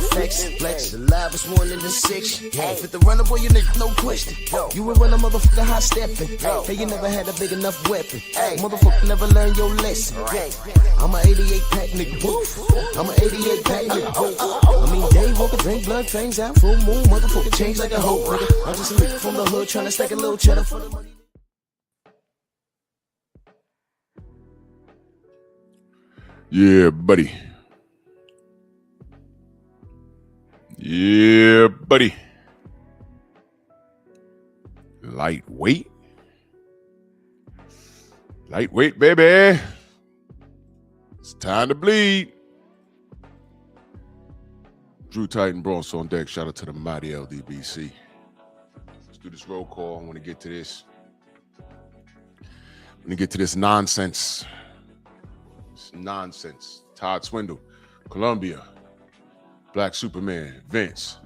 flex. The livest one in the section. Fit the runner, boy, you nigga, no question. You will run a motherfucker high stepping. Hey, you never had a big enough weapon. Motherfucker never learned your lesson. I'm a 88 pack nigga. I'm a 88 pack nigga. I mean, day walker, drink blood, fangs out, full moon, motherfucker change like a hoe, nigga. I'm just a nigga from the hood trying to stack a little cheddar for the money. Yeah, buddy. Yeah, buddy. Lightweight. Lightweight, baby. It's time to bleed. Drew Titan Bronx on deck. Shout out to the mighty LDBC. Let's do this roll call. I want to get to this. Nonsense. It's nonsense. Todd Swindle, Columbia, Black Superman, Vince,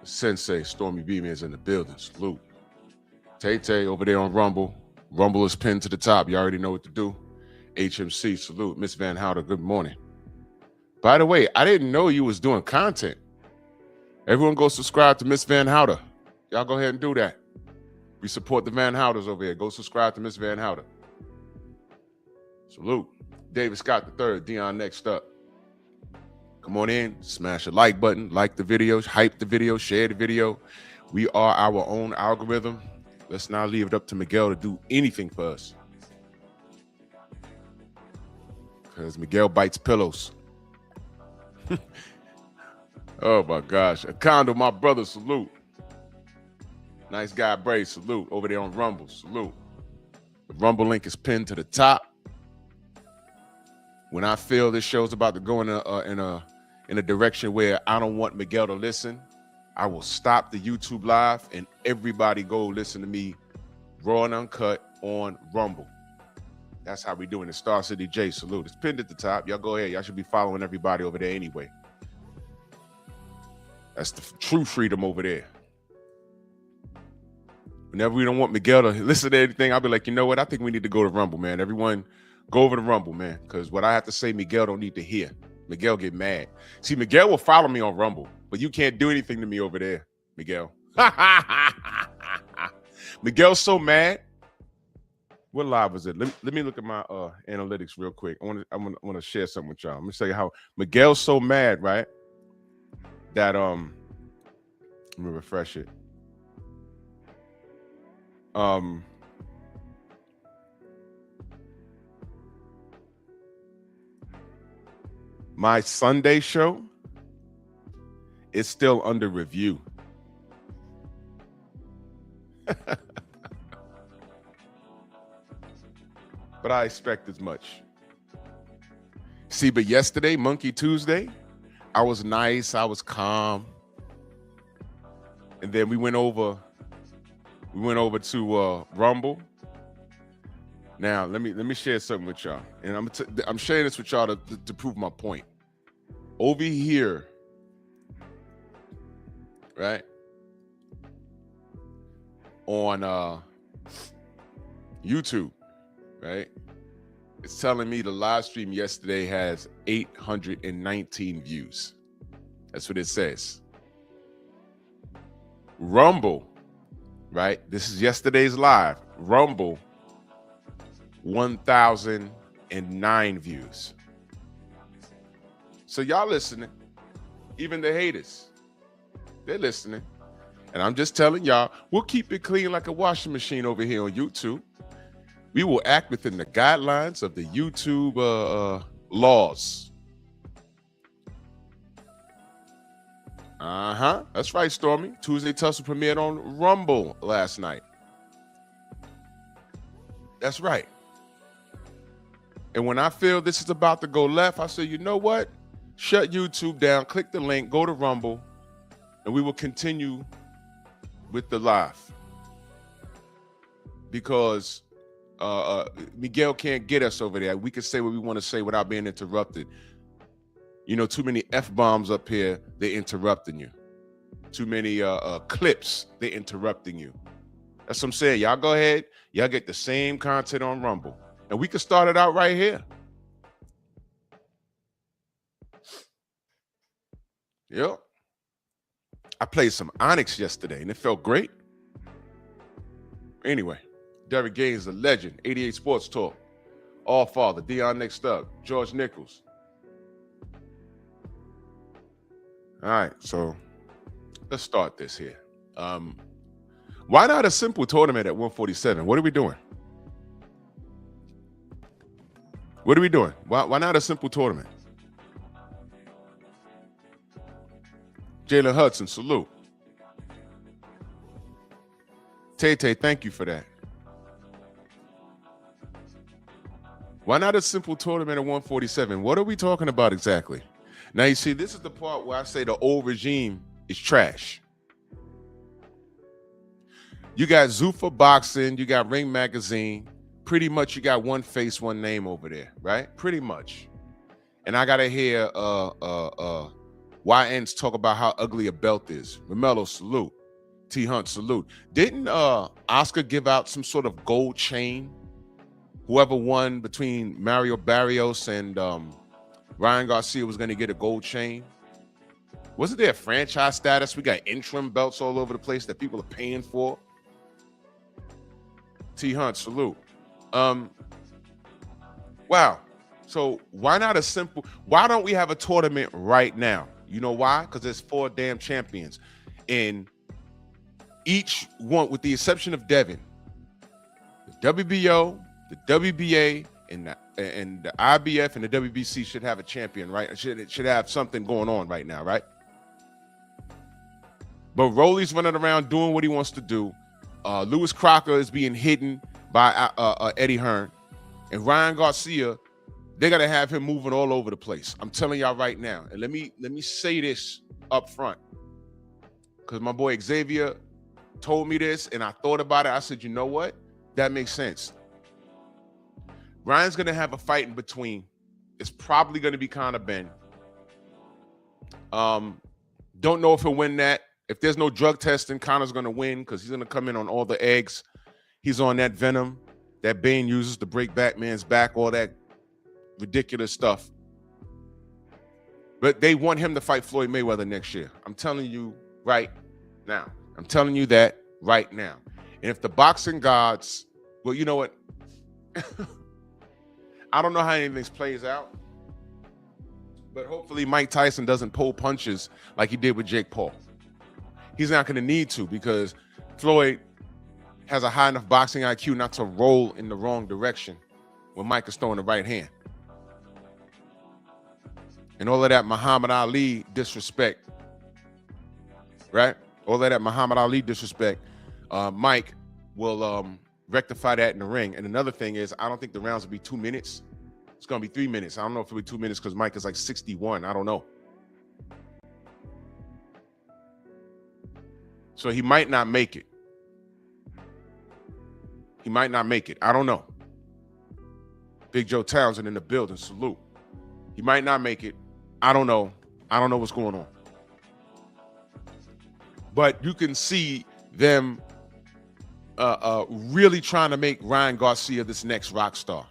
Sensei, Stormy B-Man's in the building. Salute. Tay-Tay over there on Rumble. Rumble is pinned to the top. You already know what to do. HMC, salute. Miss Van Houder, good morning. By the way, I didn't know you was doing content. Everyone go subscribe to Miss Van Houder. Y'all go ahead and do that. We support the Van Houders over here. Go subscribe to Miss Van Houder. Salute. David Scott III, Dion next up. Come on in, smash the like button, like the video, hype the video, share the video. We are our own algorithm. Let's not leave it up to Miguel to do anything for us. Because Miguel bites pillows. Oh my gosh. Acondo, my brother, salute. Nice guy, Brave, salute. Over there on Rumble, salute. The Rumble link is pinned to the top. When I feel this show's about to go in a direction where I don't want Miguel to listen, I will stop the YouTube live and everybody go listen to me raw and uncut on Rumble. That's how we doing it. Star City J, salute. It's pinned at the top. Y'all go ahead. Y'all should be following everybody over there anyway. That's the true freedom over there. Whenever we don't want Miguel to listen to anything, I'll be like, you know what? I think we need to go to Rumble, man. Everyone go over to Rumble, man. Because what I have to say, Miguel don't need to hear. Miguel get mad. See, Miguel will follow me on Rumble, but you can't do anything to me over there, Miguel. Miguel's so mad. What live was it? Let me look at my analytics real quick. I want to share something with y'all. I'm gonna tell you how Miguel's so mad, right? That let me refresh it. My Sunday show is still under review. But I expect as much. See, but yesterday, Monkey Tuesday, I was nice, I was calm. And then we went over to Rumble. Now, let me share something with y'all. And I'm sharing this with y'all to prove my point. Over here, right? On YouTube, right? It's telling me the live stream yesterday has 819 views. That's what it says. Rumble, right? This is yesterday's live. Rumble, 1,009 views. So y'all listening, even the haters, they're listening. And I'm just telling y'all, we'll keep it clean like a washing machine over here on YouTube. We will act within the guidelines of the YouTube laws. That's right, Stormy. Tuesday Tussle premiered on Rumble last night. That's right. And when I feel this is about to go left, I say, you know what? Shut YouTube down, click the link, go to Rumble, and we will continue with the live. Because Miguel can't get us over there. We can say what we want to say without being interrupted. You know, too many F-bombs up here, they're interrupting you. Too many clips, they're interrupting you. That's what I'm saying. Y'all go ahead. Y'all get the same content on Rumble. And we can start it out right here. Yep. I played some Onyx yesterday, and it felt great. Anyway, Derek Gaines, the legend, 88 Sports Talk, All Father, Dion Next Up, George Nichols. All right, so let's start this here. Why not a simple tournament at 147? What are we doing? What are we doing? Why not a simple tournament? Jalen Hudson, salute. Tay, thank you for that. Why not a simple tournament at 147? What are we talking about exactly? Now, you see, this is the part where I say the old regime is trash. You got Zuffa Boxing, you got Ring Magazine. Pretty much you got one face, one name over there, right? Pretty much. And I got to hear YNs talk about how ugly a belt is. Romello, salute. T Hunt, salute. Didn't Oscar give out some sort of gold chain? Whoever won between Mario Barrios and Ryan Garcia was going to get a gold chain. Wasn't there a franchise status? We got interim belts all over the place that people are paying for. T Hunt, salute. Wow. So why not a simple, why don't we have a tournament right now? You know why? Because there's 4 damn champions. And each one, with the exception of Devin, the WBO, the WBA, and the IBF and the WBC should have a champion, right? It should have something going on right now, right? But Rolly's running around doing what he wants to do. Lewis Crocker is being hidden by Eddie Hearn. And Ryan Garcia, they're going to have him moving all over the place. I'm telling y'all right now. And let me say this up front. Because my boy Xavier told me this, and I thought about it. I said, you know what? That makes sense. Ryan's going to have a fight in between. It's probably going to be Conor Benn. Don't know if he'll win that. If there's no drug testing, Conor's going to win because he's going to come in on all the eggs. He's on that venom that Bane uses to break Batman's back, all that ridiculous stuff. But they want him to fight Floyd Mayweather next year. I'm telling you right now. I'm telling you that right now. And if the boxing gods, well, you know what? I don't know how any of this plays out. But hopefully Mike Tyson doesn't pull punches like he did with Jake Paul. He's not going to need to because Floyd has a high enough boxing IQ not to roll in the wrong direction when Mike is throwing the right hand. And all of that Muhammad Ali disrespect, right? All of that Muhammad Ali disrespect, Mike will rectify that in the ring. And another thing is, I don't think the rounds will be 2 minutes. It's going to be 3 minutes. I don't know if it'll be 2 minutes because Mike is like 61. I don't know. So he might not make it. He might not make it. I don't know. Big Joe Townsend in the building. Salute. He might not make it. I don't know. I don't know what's going on. But you can see them really trying to make Ryan Garcia this next rock star.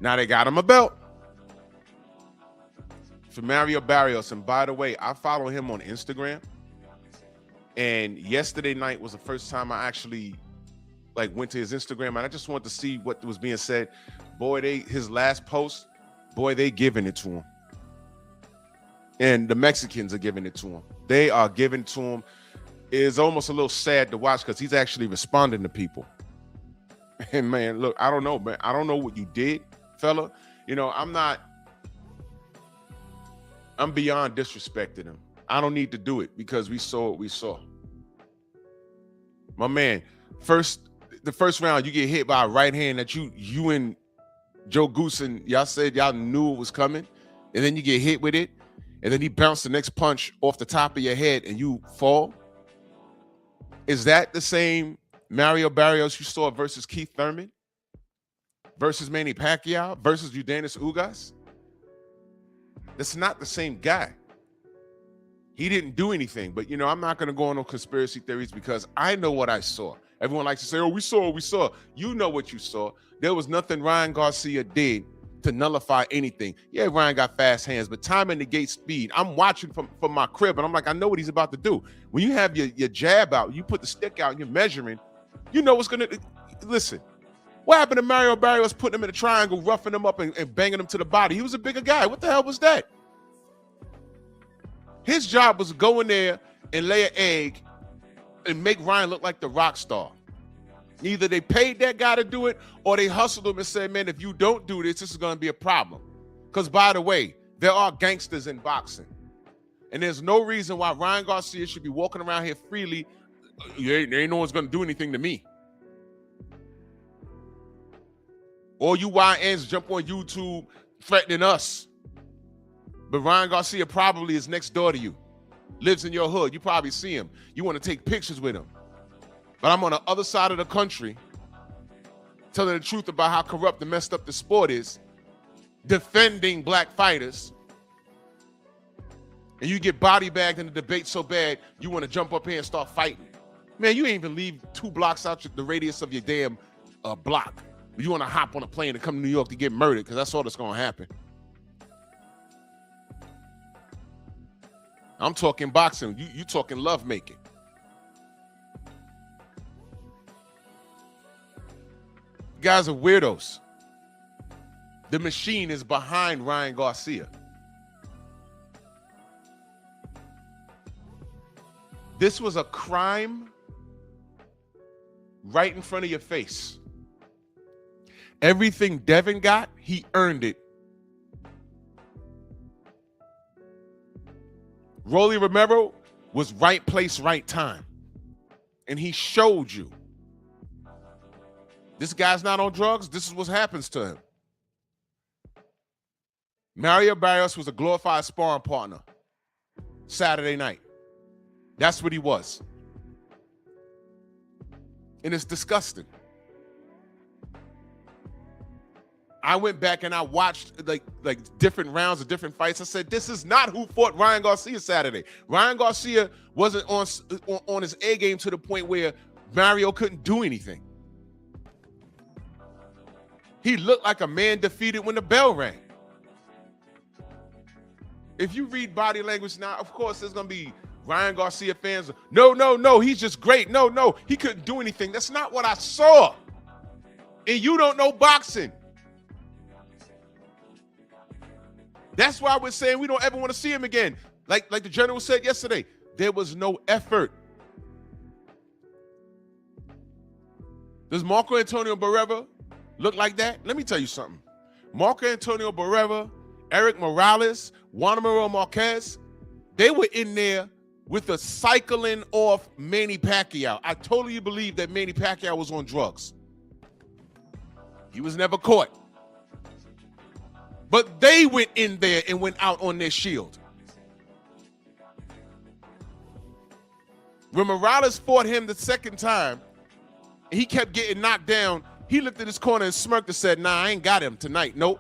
Now they got him a belt. For Mario Barrios, and by the way, I follow him on Instagram. And yesterday night was the first time I actually went to his Instagram, and I just wanted to see what was being said. Boy, his last post, boy, they giving it to him. And the Mexicans are giving it to him. They are giving it to him. It's almost a little sad to watch because he's actually responding to people. And man, look, I don't know, man. I don't know what you did, fella. You know, I'm beyond disrespecting him. I don't need to do it because we saw what we saw. My man, the first round, you get hit by a right hand that you and Joe Goosen, y'all said y'all knew it was coming, and then you get hit with it, and then he bounced the next punch off the top of your head and you fall. Is that the same Mario Barrios you saw versus Keith Thurman, versus Manny Pacquiao, versus Yordenis Ugas? That's not the same guy. He didn't do anything, but I'm not going to go on no conspiracy theories because I know what I saw. Everyone likes to say, oh, we saw what we saw. You know what you saw. There was nothing Ryan Garcia did to nullify anything. Yeah, Ryan got fast hands, but timing negates speed. I'm watching from my crib, and I'm like, I know what he's about to do. When you have your jab out, you put the stick out, and you're measuring, you know what's going to... Listen, what happened to Mario Barrios putting him in a triangle, roughing him up, and banging him to the body? He was a bigger guy. What the hell was that? His job was to go in there and lay an egg and make Ryan look like the rock star. Either they paid that guy to do it or they hustled him and said, man, if you don't do this, this is going to be a problem. Because, by the way, there are gangsters in boxing. And there's no reason why Ryan Garcia should be walking around here freely. There ain't no one's going to do anything to me. All you YNs jump on YouTube threatening us. But Ryan Garcia probably is next door to you. Lives in your hood. You probably see him. You want to take pictures with him. But I'm on the other side of the country telling the truth about how corrupt and messed up the sport is, defending black fighters, and you get body bagged in the debate so bad you want to jump up here and start fighting. Man, you ain't even leave 2 blocks out the radius of your damn block. You want to hop on a plane and come to New York to get murdered because that's all that's going to happen. I'm talking boxing. You talking lovemaking. You guys are weirdos. The machine is behind Ryan Garcia. This was a crime right in front of your face. Everything Devin got, he earned it. Rolly Romero was right place, right time. And he showed you. This guy's not on drugs. This is what happens to him. Mario Barrios was a glorified sparring partner Saturday night. That's what he was. And it's disgusting. I went back and I watched like different rounds of different fights. I said, this is not who fought Ryan Garcia Saturday. Ryan Garcia wasn't on his A game to the point where Mario couldn't do anything. He looked like a man defeated when the bell rang. If you read body language now, of course, there's going to be Ryan Garcia fans. No, he's just great. No, he couldn't do anything. That's not what I saw. And you don't know boxing. That's why we're saying we don't ever want to see him again. Like the general said yesterday, there was no effort. Does Marco Antonio Barrera look like that? Let me tell you something. Marco Antonio Barrera, Eric Morales, Juan Manuel Marquez, they were in there with a cycling off Manny Pacquiao. I totally believe that Manny Pacquiao was on drugs. He was never caught. But they went in there and went out on their shield. When Morales fought him the second time, and he kept getting knocked down, he looked at his corner and smirked and said, nah, I ain't got him tonight. Nope.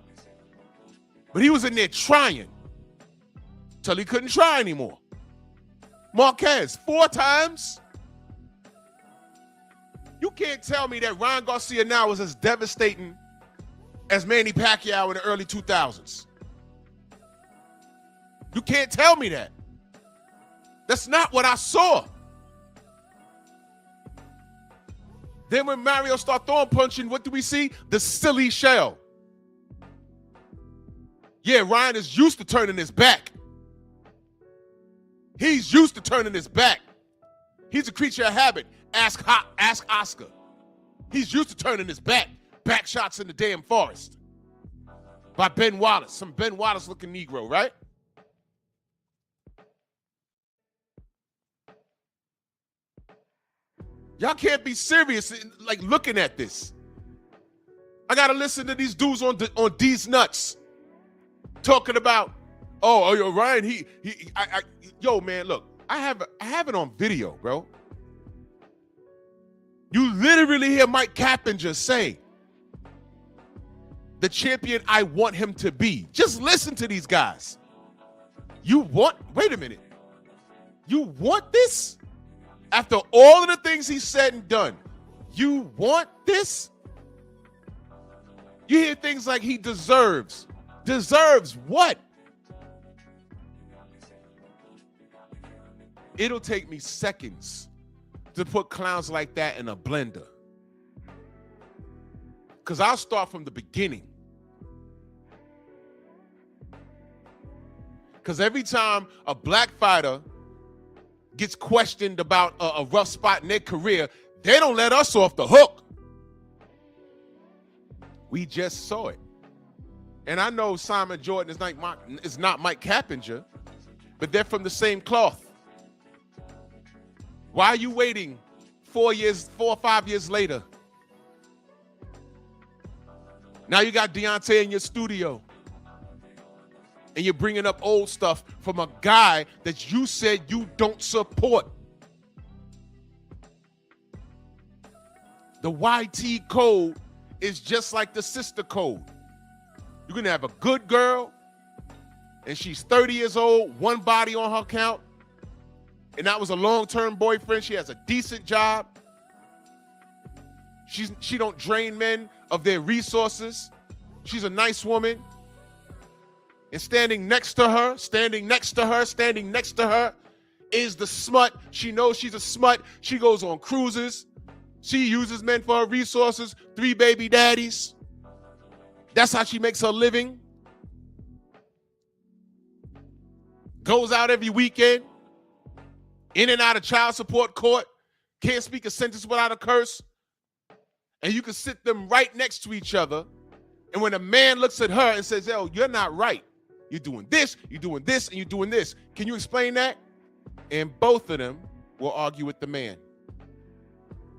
But he was in there trying till he couldn't try anymore. Marquez, 4 times. You can't tell me that Ryan Garcia now is as devastating as Manny Pacquiao in the early 2000s. You can't tell me that. That's not what I saw. Then when Mario started throwing punching, what do we see? The silly shell. Yeah, Ryan is used to turning his back. He's used to turning his back. He's a creature of habit. Ask Oscar. He's used to turning his back. Back shots in the damn forest by Ben Wallace, some Ben Wallace looking Negro, right? Y'all can't be serious like looking at this. I gotta listen to these dudes on D's Nuts talking about, yo, Ryan, yo, man, look, I have it on video, bro. You literally hear Mike Cappinger say, the champion I want him to be. Just listen to these guys. Wait a minute. You want this? After all of the things he said and done, you want this? You hear things like he deserves. Deserves what? It'll take me seconds to put clowns like that in a blender. Because I'll start from the beginning. Because every time a black fighter gets questioned about a rough spot in their career, they don't let us off the hook. We just saw it. And I know Simon Jordan is not Mike Cappinger, but they're from the same cloth. Why are you waiting 4 or 5 years later? Now you got Deontay in your studio. And you're bringing up old stuff from a guy that you said you don't support. The YT code is just like the sister code. You're going to have a good girl, and she's 30 years old, one body on her count, and that was a long-term boyfriend. She has a decent job. She don't drain men of their resources. She's a nice woman. And standing next to her is the smut. She knows she's a smut. She goes on cruises. She uses men for her resources. 3 baby daddies. That's how she makes her living. Goes out every weekend. In and out of child support court. Can't speak a sentence without a curse. And you can sit them right next to each other. And when a man looks at her and says, "Yo, you're not right. You're doing this, and you're doing this. Can you explain that?" And both of them will argue with the man.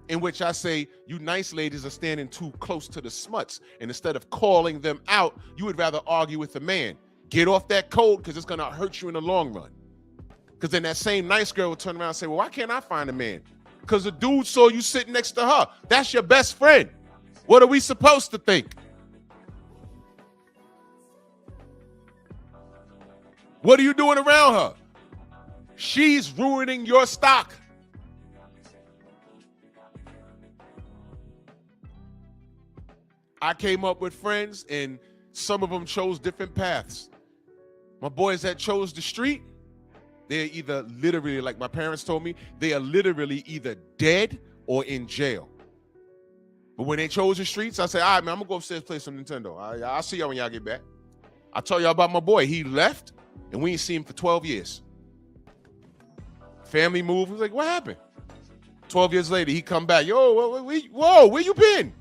In which I say, you nice ladies are standing too close to the smuts. And instead of calling them out, you would rather argue with the man. Get off that code because it's going to hurt you in the long run. Because then that same nice girl will turn around and say, "Well, why can't I find a man?" Because the dude saw you sitting next to her. That's your best friend. What are we supposed to think? What are you doing around her? She's ruining your stock. I came up with friends, and some of them chose different paths. My boys that chose the street, they're either literally, like my parents told me, they are literally either dead or in jail. But when they chose the streets, I said, "All right, man, I'm going to go upstairs and play some Nintendo. I'll see y'all when y'all get back." I told y'all about my boy. He left. And we ain't seen him for 12 years. Family moved. He was like, "What happened?" 12 years later, he come back. "Yo, whoa, where you been?"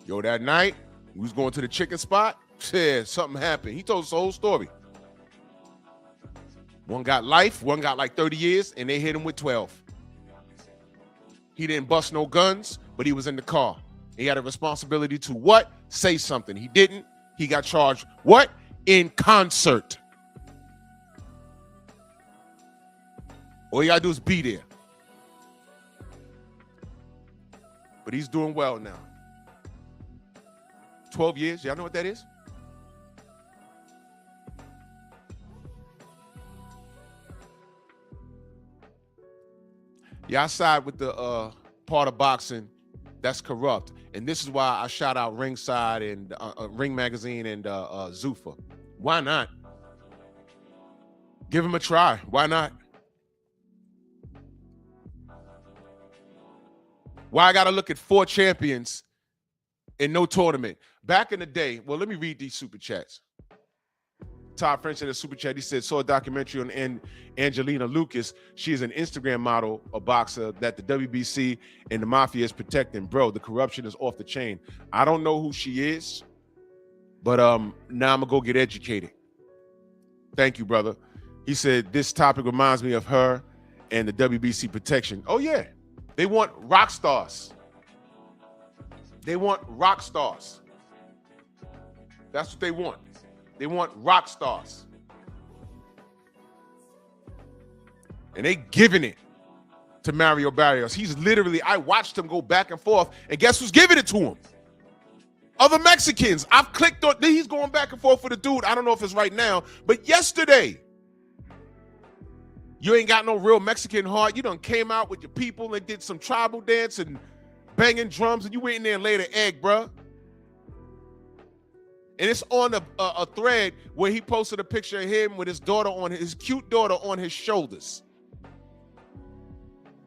"Yo, that night, we was going to the chicken spot. Yeah, something happened." He told us the whole story. One got life, one got like 30 years, and they hit him with 12. He didn't bust no guns, but he was in the car. He had a responsibility to what? Say something. He didn't. He got charged what? In concert. All you gotta do is be there. But he's doing well now. 12 years, y'all know what that is? Yeah, I side with the part of boxing that's corrupt. And this is why I shout out Ringside and Ring Magazine and Zuffa. Why not? Give him a try. Why not? Why I got to look at 4 champions and no tournament? Back in the day, well, let me read these super chats. Todd French in a super chat, he said, "Saw a documentary on Angelina Lucas. She is an Instagram model, a boxer that the WBC and the mafia is protecting. Bro, the corruption is off the chain." I don't know who she is, but now I'm going to go get educated. Thank you, brother. He said, "This topic reminds me of her and the WBC protection." Oh, yeah. They want rock stars. They want rock stars. That's what they want. They want rock stars. And they giving it to Mario Barrios. He's literally, I watched him go back and forth, and guess who's giving it to him? Other Mexicans. I've clicked on, he's going back and forth for the dude. I don't know if it's right now, but yesterday, you ain't got no real Mexican heart. You done came out with your people and did some tribal dance and banging drums, and you went in there and laid an egg, bruh. And it's on a thread where he posted a picture of him with his daughter his cute daughter on his shoulders.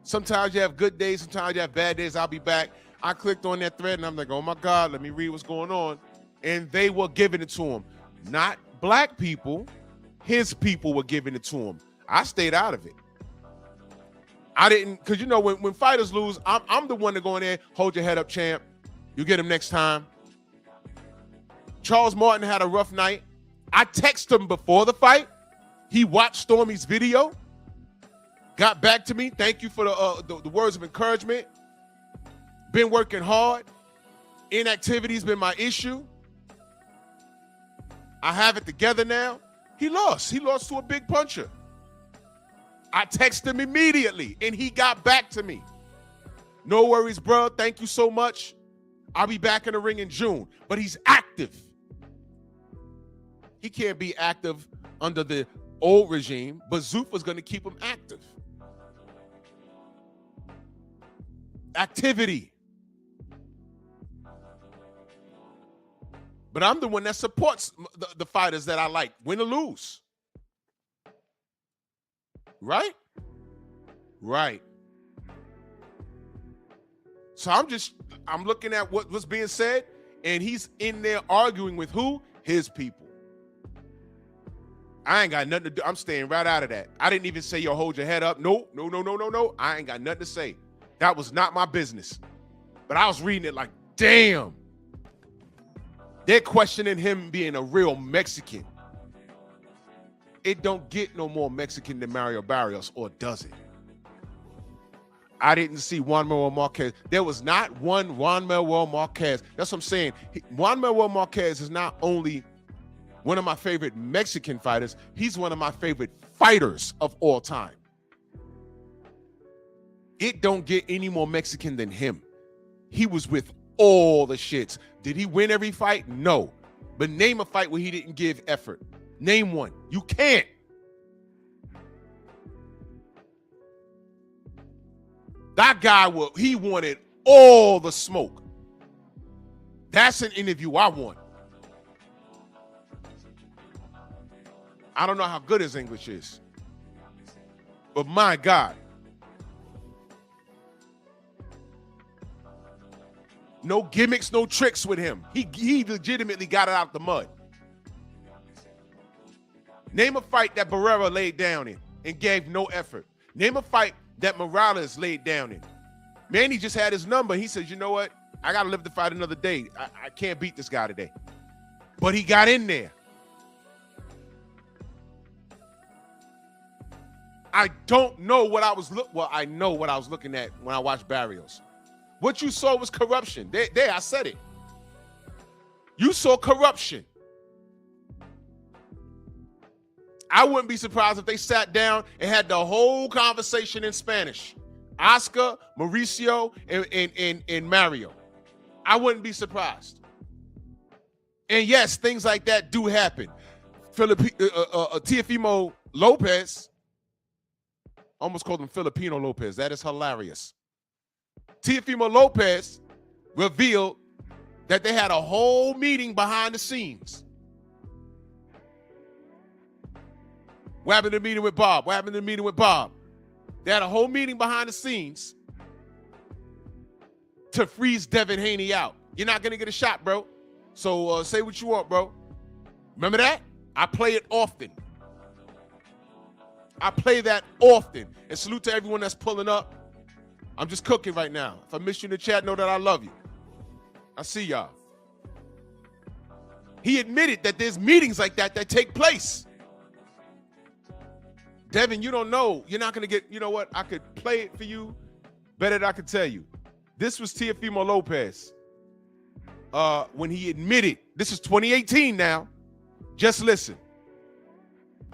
Sometimes you have good days, sometimes you have bad days. I'll be back. I clicked on that thread and I'm like, oh my God, let me read what's going on. And they were giving it to him. Not black people, his people were giving it to him. I stayed out of it. I didn't, because you know, when fighters lose, I'm the one to go in there, hold your head up, champ. You get him next time. Charles Martin had a rough night. I texted him before the fight. He watched Stormy's video, got back to me. Thank you for the words of encouragement. Been working hard. Inactivity's been my issue. I have it together now. He lost. He lost to a big puncher. I texted him immediately, and he got back to me. No worries, bro. Thank you so much. I'll be back in the ring in June. But he's active. He can't be active under the old regime, but Zuffa's going to keep him active. Activity. But I'm the one that supports the fighters that I like, win or lose. Right? Right. So I'm looking at what's being said, and he's in there arguing with who? His people. I ain't got nothing to do. I'm staying right out of that. I didn't even say, yo, hold your head up. No. I ain't got nothing to say. That was not my business. But I was reading it like, damn. They're questioning him being a real Mexican. It don't get no more Mexican than Mario Barrios, or does it? I didn't see Juan Manuel Marquez. There was not one Juan Manuel Marquez. That's what I'm saying. Juan Manuel Marquez is not only one of my favorite Mexican fighters, he's one of my favorite fighters of all time. It don't get any more Mexican than him. He was with all the shits. Did he win every fight? No. But name a fight where he didn't give effort. Name one. You can't. That guy, he wanted all the smoke. That's an interview I want. I don't know how good his English is, but my God. No gimmicks, no tricks with him. He legitimately got it out the mud. Name a fight that Barrera laid down in and gave no effort. Name a fight that Morales laid down in. Manny just had his number. He says, you know what? I got to live the fight another day. I can't beat this guy today. But he got in there. I don't know what I was I know what I was looking at when I watched Barrios. What you saw was corruption. There, I said it. You saw corruption. I wouldn't be surprised if they sat down and had the whole conversation in Spanish. Oscar, Mauricio, and Mario. I wouldn't be surprised. And yes, things like that do happen. Teofimo Lopez, almost called him Filipino Lopez. That is hilarious. Teofimo Lopez revealed that they had a whole meeting behind the scenes. What happened to the meeting with Bob? What happened to the meeting with Bob? They had a whole meeting behind the scenes to freeze Devin Haney out. You're not going to get a shot, bro. So say what you want, bro. Remember that? I play it often. I play that often. And salute to everyone that's pulling up. I'm just cooking right now. If I miss you in the chat, know that I love you. I see y'all. He admitted that there's meetings like that take place. Devin, you don't know. You're not going to get, you know what? I could play it for you better than I could tell you. This was Teofimo Lopez when he admitted, this is 2018 now. Just listen.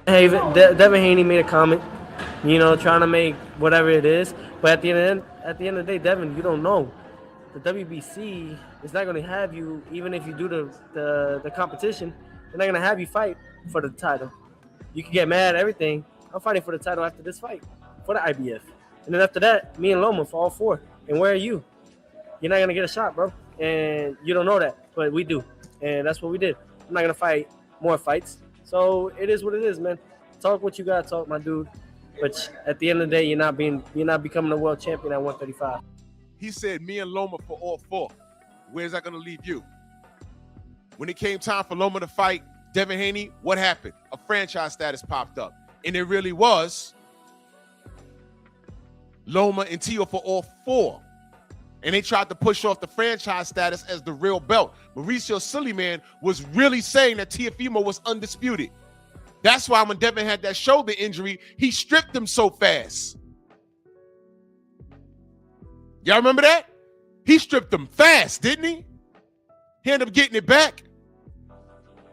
Hey, Devin Haney made a comment, trying to make whatever it is. But at the end of the day, Devin, you don't know. The WBC is not going to have you, even if you do the competition, they're not going to have you fight for the title. You can get mad at everything. I'm fighting for the title after this fight, for the IBF. And then after that, me and Loma for all four. And where are you? You're not going to get a shot, bro. And you don't know that, but we do. And that's what we did. I'm not gonna fight more fights. So it is what it is, man. Talk what you gotta talk, my dude. But at the end of the day, you're not becoming a world champion at 135. He said, me and Loma for all 4. Where's that going to leave you? When it came time for Loma to fight Devin Haney, what happened? A franchise status popped up. And it really was Loma and Tio for all 4. And they tried to push off the franchise status as the real belt. Mauricio Suleiman was really saying that Teofimo was undisputed. That's why when Devin had that shoulder injury, he stripped him so fast. Y'all remember that? He stripped him fast, didn't he? He ended up getting it back.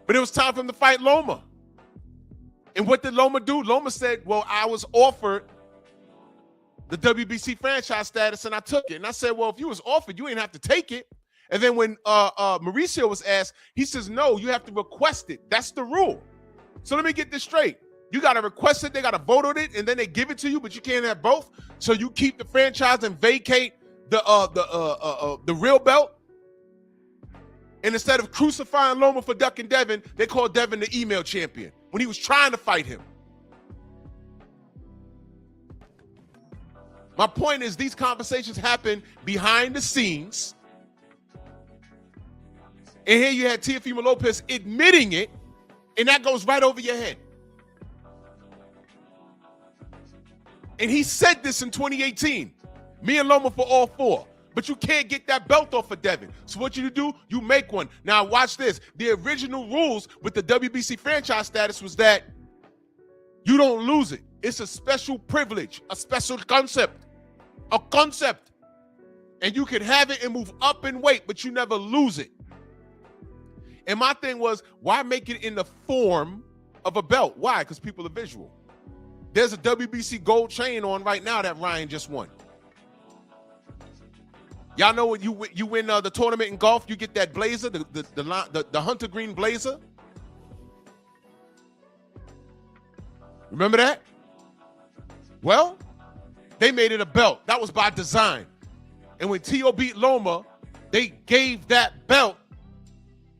But it was time for him to fight Loma. And what did Loma do? Loma said, well, I was offered the WBC franchise status and I took it. And I said, well, if you was offered, you ain't have to take it. And then when Mauricio was asked, he says, no, you have to request it. That's the rule. So let me get this straight. You got to request it, they got to vote on it, and then they give it to you, but you can't have both. So you keep the franchise and vacate the real belt. And instead of crucifying Loma for ducking Devin, they called Devin the email champion when he was trying to fight him. My point is these conversations happen behind the scenes. And here you had Teofimo Lopez admitting it, and that goes right over your head. And he said this in 2018. Me and Loma for all 4. But you can't get that belt off of Devin. So what you do, you make one. Now watch this. The original rules with the WBC franchise status was that you don't lose it. It's a special privilege, a special concept, a concept. And you can have it and move up in weight, but you never lose it. And my thing was, why make it in the form of a belt? Why? Because people are visual. There's a WBC gold chain on right now that Ryan just won. Y'all know when you win the tournament in golf, you get that blazer, the hunter green blazer. Remember that? Well, they made it a belt. That was by design. And when Tio beat Loma, they gave that belt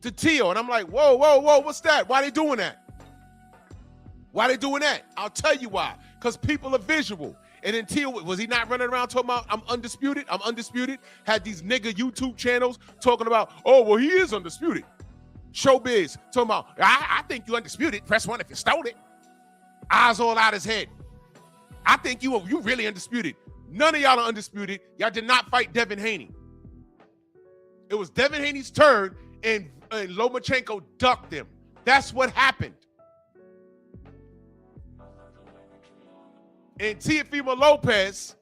to Tio. And I'm like, whoa, whoa, whoa, what's that? Why they doing that? Why they doing that? I'll tell you why. Because people are visual. And then Tio, was he not running around talking about, I'm undisputed? I'm undisputed. Had these nigga YouTube channels talking about, oh, well, he is undisputed. Showbiz talking about, I think you undisputed. Press 1 if you stole it. Eyes all out his head. I think you really undisputed. None of y'all are undisputed. Y'all did not fight Devin Haney. It was Devin Haney's turn, and Lomachenko ducked him. That's what happened. And Teofimo Lopez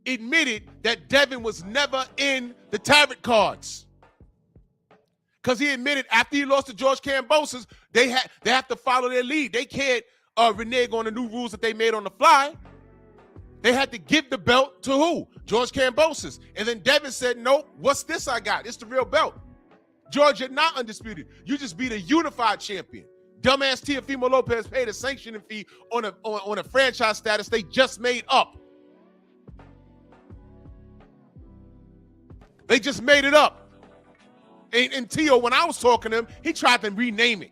admitted that Devin was never in the tarot cards. Because he admitted after he lost to George Kambosos, they have to follow their lead. They can't renege on the new rules that they made on the fly. They had to give the belt to who? George Kambosos. And then Devin said, nope, what's this I got? It's the real belt. George, you're not undisputed. You just be the unified champion. Dumbass Teofimo Lopez paid a sanctioning fee on a franchise status they just made up. They just made it up. And Tio, when I was talking to him, he tried to rename it.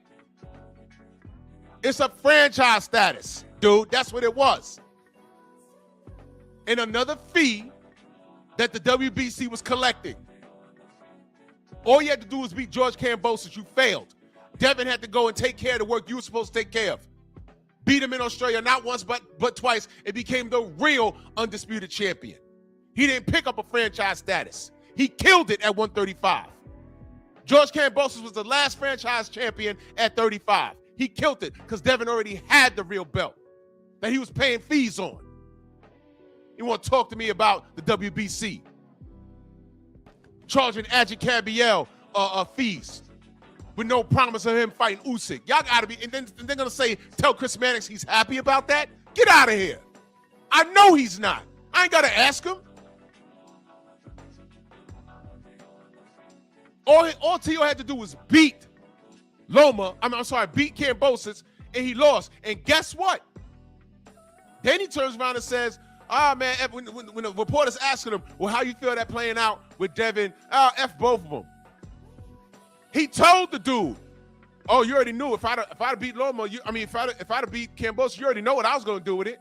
It's a franchise status, dude. That's what it was. And another fee that the WBC was collecting. All you had to do was beat George Kambosos. You failed. Devin had to go and take care of the work you were supposed to take care of. Beat him in Australia not once but twice. It became the real undisputed champion. He didn't pick up a franchise status. He killed it at 135. George Kambosos was the last franchise champion at 35. He killed it because Devin already had the real belt that he was paying fees on. You want to talk to me about the WBC? Charging Adji Cabiel fees with no promise of him fighting Usyk. Y'all got to be, and then they're going to say, tell Chris Mannix he's happy about that? Get out of here. I know he's not. I ain't got to ask him. All Tio had to do was beat Loma, beat Kambosos, and he lost. And guess what? Then he turns around and says, man, when the reporter's asking him, well, how you feel that playing out with Devin? F both of them. He told the dude, Oh, you already knew if I'd beat Lomo, if I'd beat Kambosos, you already know what I was gonna do with it.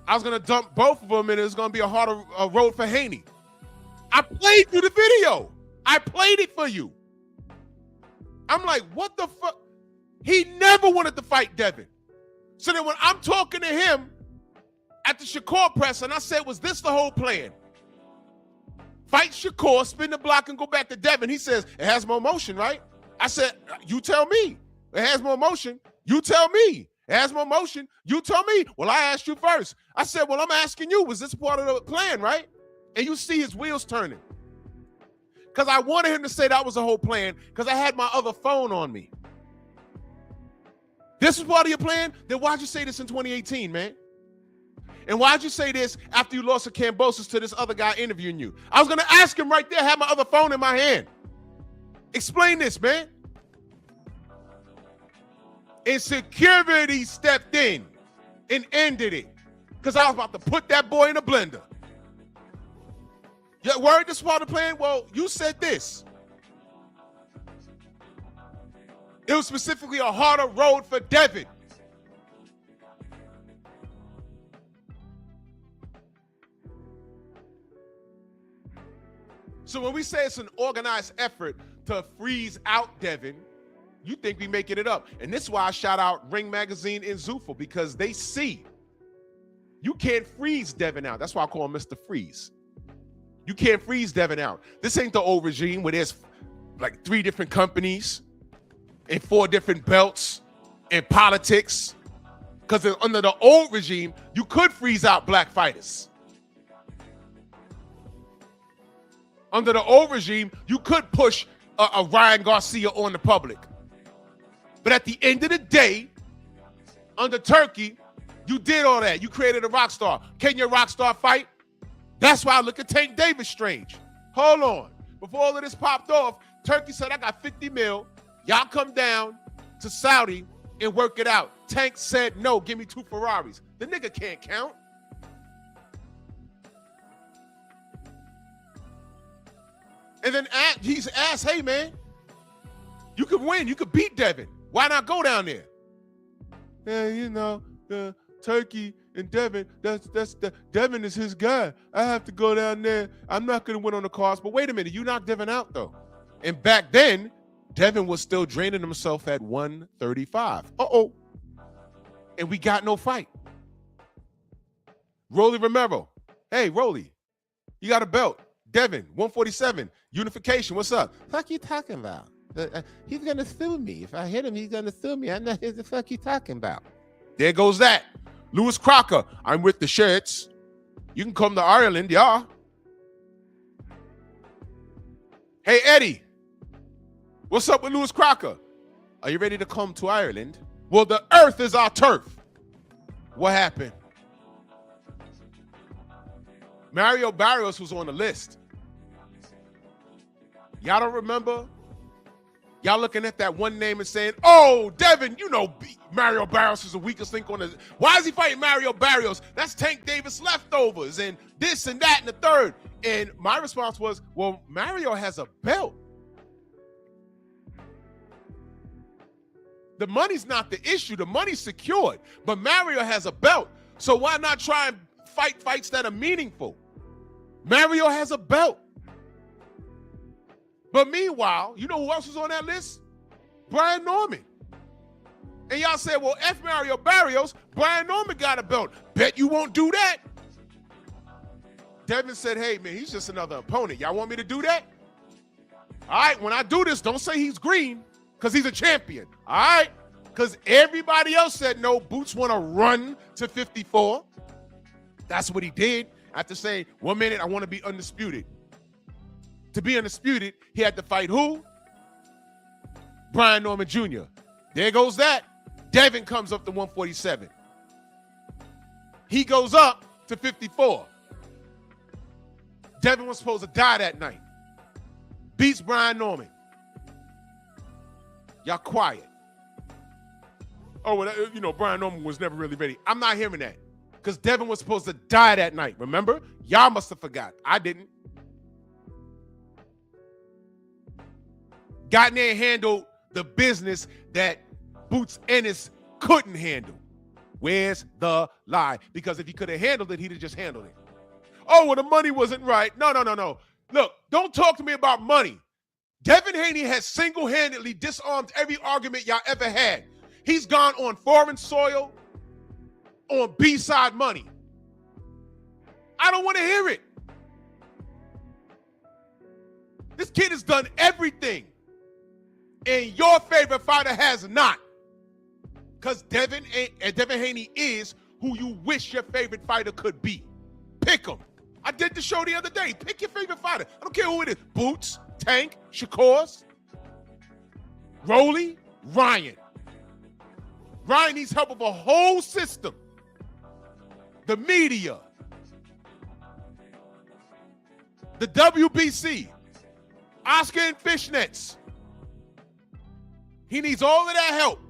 I was gonna dump both of them, and it was gonna be a harder road for Haney. I played you the video. I played it for you. I'm like, what the fuck? He never wanted to fight Devin. So then when I'm talking to him at the Shakur press, and I said, was this the whole plan? Fight Shakur, spin the block, and go back to Devin. He says, it has more motion, right? I said, you tell me. It has more motion. You tell me. It has more motion. You tell me. Well, I asked you first. I said, well, I'm asking you, was this part of the plan, right? And you see his wheels turning. Because I wanted him to say that was the whole plan because I had my other phone on me. This was part of your plan? Then why'd you say this in 2018, man? And why'd you say this after you lost to Kambosos to this other guy interviewing you? I was going to ask him right there, have my other phone in my hand. Explain this, man. And security stepped in and ended it because I was about to put that boy in a blender. You worried this part of the plan? Well, you said this. It was specifically a harder road for Devin. So when we say it's an organized effort to freeze out Devin, you think we making it up. And this is why I shout out Ring Magazine and Zuffa, because they see you can't freeze Devin out. That's why I call him Mr. Freeze. You can't freeze Devin out. This ain't the old regime where there's like 3 different companies and 4 different belts and politics. Because under the old regime, you could freeze out black fighters. Under the old regime, you could push a Ryan Garcia on the public. But at the end of the day, under Turkey, you did all that. You created a rock star. Can your rock star fight? That's why I look at Tank Davis strange. Hold on. Before all of this popped off, Turkey said, I got 50 mil. Y'all come down to Saudi and work it out. Tank said, no, give me 2 Ferraris. The nigga can't count. And then he's asked, hey, man, you could win. You could beat Devin. Why not go down there? Yeah, you know, Turkey and Devin, Devin is his guy. I have to go down there. I'm not going to win on the cards. But wait a minute, you knocked Devin out, though. And back then, Devin was still draining himself at 135. Uh-oh. And we got no fight. Rolly Romero. Hey, Rolly, you got a belt. Devin, 147. Unification, what's up? Fuck you talking about? He's gonna sue me. If I hit him, he's gonna sue me. I know what the fuck you talking about. There goes that. Lewis Crocker, I'm with the shirts. You can come to Ireland, yeah. Hey, Eddie, what's up with Lewis Crocker? Are you ready to come to Ireland? Well, the earth is our turf. What happened? Mario Barrios was on the list. Y'all don't remember? Y'all looking at that one name and saying, oh, Devin, you know Mario Barrios is the weakest link on the... Why is he fighting Mario Barrios? That's Tank Davis leftovers and this and that and the third. And my response was, well, Mario has a belt. The money's not the issue. The money's secured. But Mario has a belt. So why not try and fight fights that are meaningful? Mario has a belt. But meanwhile, you know who else was on that list? Brian Norman. And y'all said, well, F Mario Barrios, Brian Norman got a belt. Bet you won't do that. Devin said, hey, man, he's just another opponent. Y'all want me to do that? All right, when I do this, don't say he's green because he's a champion. All right? Because everybody else said, no, Boots want to run to 54. That's what he did. After saying, 1 minute, I want to be undisputed. To be undisputed, he had to fight who? Brian Norman Jr. There goes that. Devin comes up to 147. He goes up to 54. Devin was supposed to die that night. Beats Brian Norman. Y'all quiet. Oh, well, you know, Brian Norman was never really ready. I'm not hearing that. Because Devin was supposed to die that night, remember? Y'all must have forgot. I didn't. Got in there and handled the business that Boots Ennis couldn't handle. Where's the lie? Because if he could have handled it, he'd have just handled it. Oh, well, the money wasn't right. No. Look, don't talk to me about money. Devin Haney has single-handedly disarmed every argument y'all ever had. He's gone on foreign soil, on B-side money. I don't want to hear it. This kid has done everything, and your favorite fighter has not. Because Devin Haney is who you wish your favorite fighter could be. Pick him. I did the show the other day. Pick your favorite fighter. I don't care who it is. Boots, Tank, Shakur, Rolly, Ryan. Ryan needs help of a whole system. The media. The WBC. Oscar and Fishnets. He needs all of that help.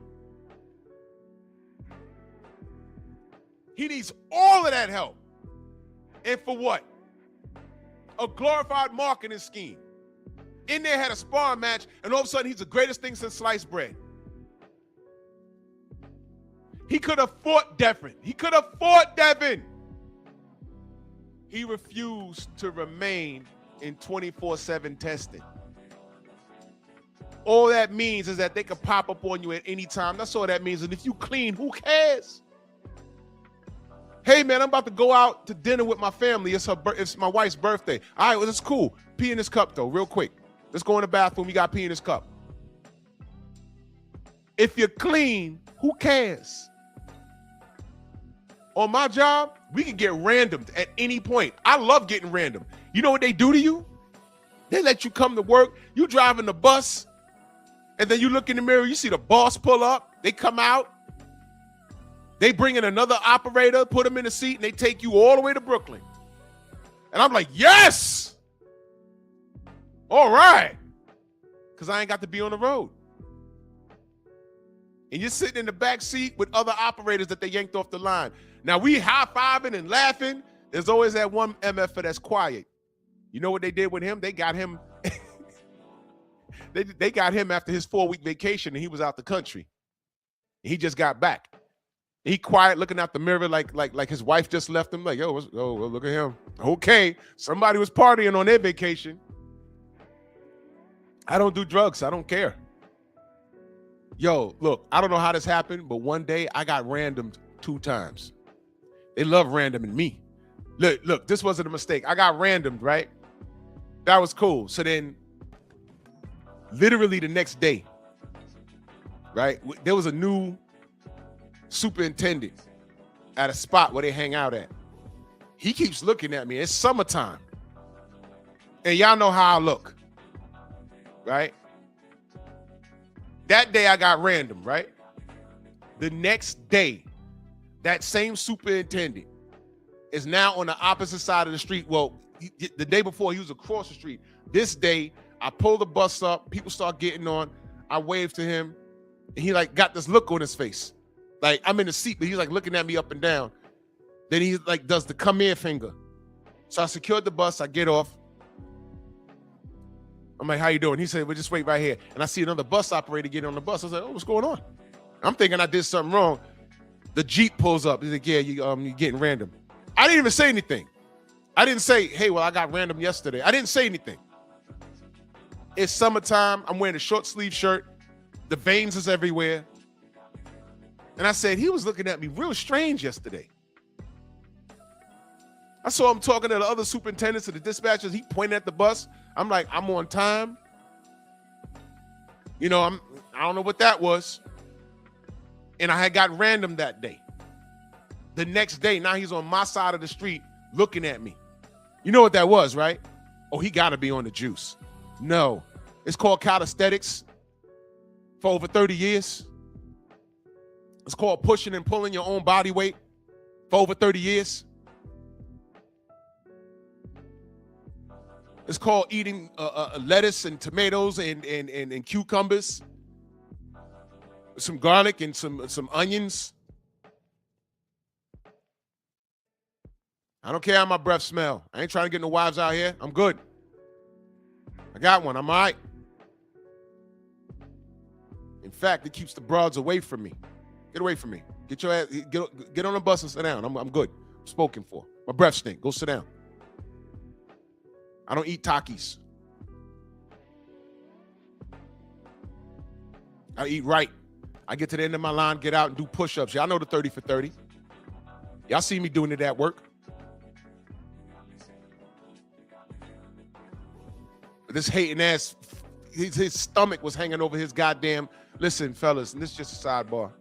He needs all of that help. And for what? A glorified marketing scheme. In there had a sparring match, and all of a sudden he's the greatest thing since sliced bread. He could have fought Devin. He refused to remain in 24/7 testing. All that means is that they could pop up on you at any time. That's all that means. And if you clean, who cares? Hey, man, I'm about to go out to dinner with my family. It's my wife's birthday. All right, well, that's cool. Pee in this cup, though, real quick. Let's go in the bathroom. You got pee in this cup. If you're clean, who cares? On my job, we can get randomed at any point. I love getting random. You know what they do to you? They let you come to work. You driving the bus, and then you look in the mirror. You see the boss pull up. They come out. They bring in another operator, put them in the seat, and they take you all the way to Brooklyn. And I'm like, yes! All right. Because I ain't got to be on the road. And you're sitting in the back seat with other operators that they yanked off the line. Now, we high-fiving and laughing. There's always that one MFer that's quiet. You know what they did with him? They got him. they got him after his 4-week vacation, and he was out the country. He just got back. He quiet, looking out the mirror like his wife just left him. Like, well, look at him. Okay, somebody was partying on their vacation. I don't do drugs. I don't care. Yo, look, I don't know how this happened, but one day I got randomed 2 times. They love randoming me. Look, this wasn't a mistake. I got randomed, right? That was cool. So then, literally the next day, right, there was a new superintendent at a spot where they hang out at. He keeps looking at me. It's summertime. And y'all know how I look, right? That day I got random, right? The next day, that same superintendent is now on the opposite side of the street. Well, the day before he was across the street. This day, I pull the bus up. People start getting on. I wave to him. And he got this look on his face. Like, I'm in the seat, but he's looking at me up and down. Then he does the come here finger. So I secured the bus. I get off. I'm like, how you doing? He said, well, just wait right here. And I see another bus operator get on the bus. I was like, oh, what's going on? I'm thinking I did something wrong. The Jeep pulls up. He's like, yeah, you're getting random. I didn't even say anything. I didn't say, hey, well, I got random yesterday. I didn't say anything. It's summertime. I'm wearing a short sleeve shirt. The veins is everywhere. And I said, he was looking at me real strange yesterday. I saw him talking to the other superintendents and the dispatchers. He pointed at the bus. I'm like, I'm on time. You know, I don't know what that was. And I had got random that day. The next day, now he's on my side of the street looking at me. You know what that was, right? Oh, he got to be on the juice. No. It's called calisthenics for over 30 years. It's called pushing and pulling your own body weight for over 30 years. It's called eating lettuce and tomatoes and cucumbers, some garlic and some onions. I don't care how my breath smell. I ain't trying to get no wives out here. I'm good. I got one. I'm all right. fact, it keeps the broads away from me. Get away from me. Get your ass, get on the bus and sit down. I'm good. I'm spoken for. My breath stink. Go sit down. I don't eat Takis. I eat right. I get to the end of my line, get out and do push-ups. Y'all know the 30 for 30. Y'all see me doing it at work. This hating ass, his stomach was hanging over his goddamn. Listen, fellas, and this is just a sidebar.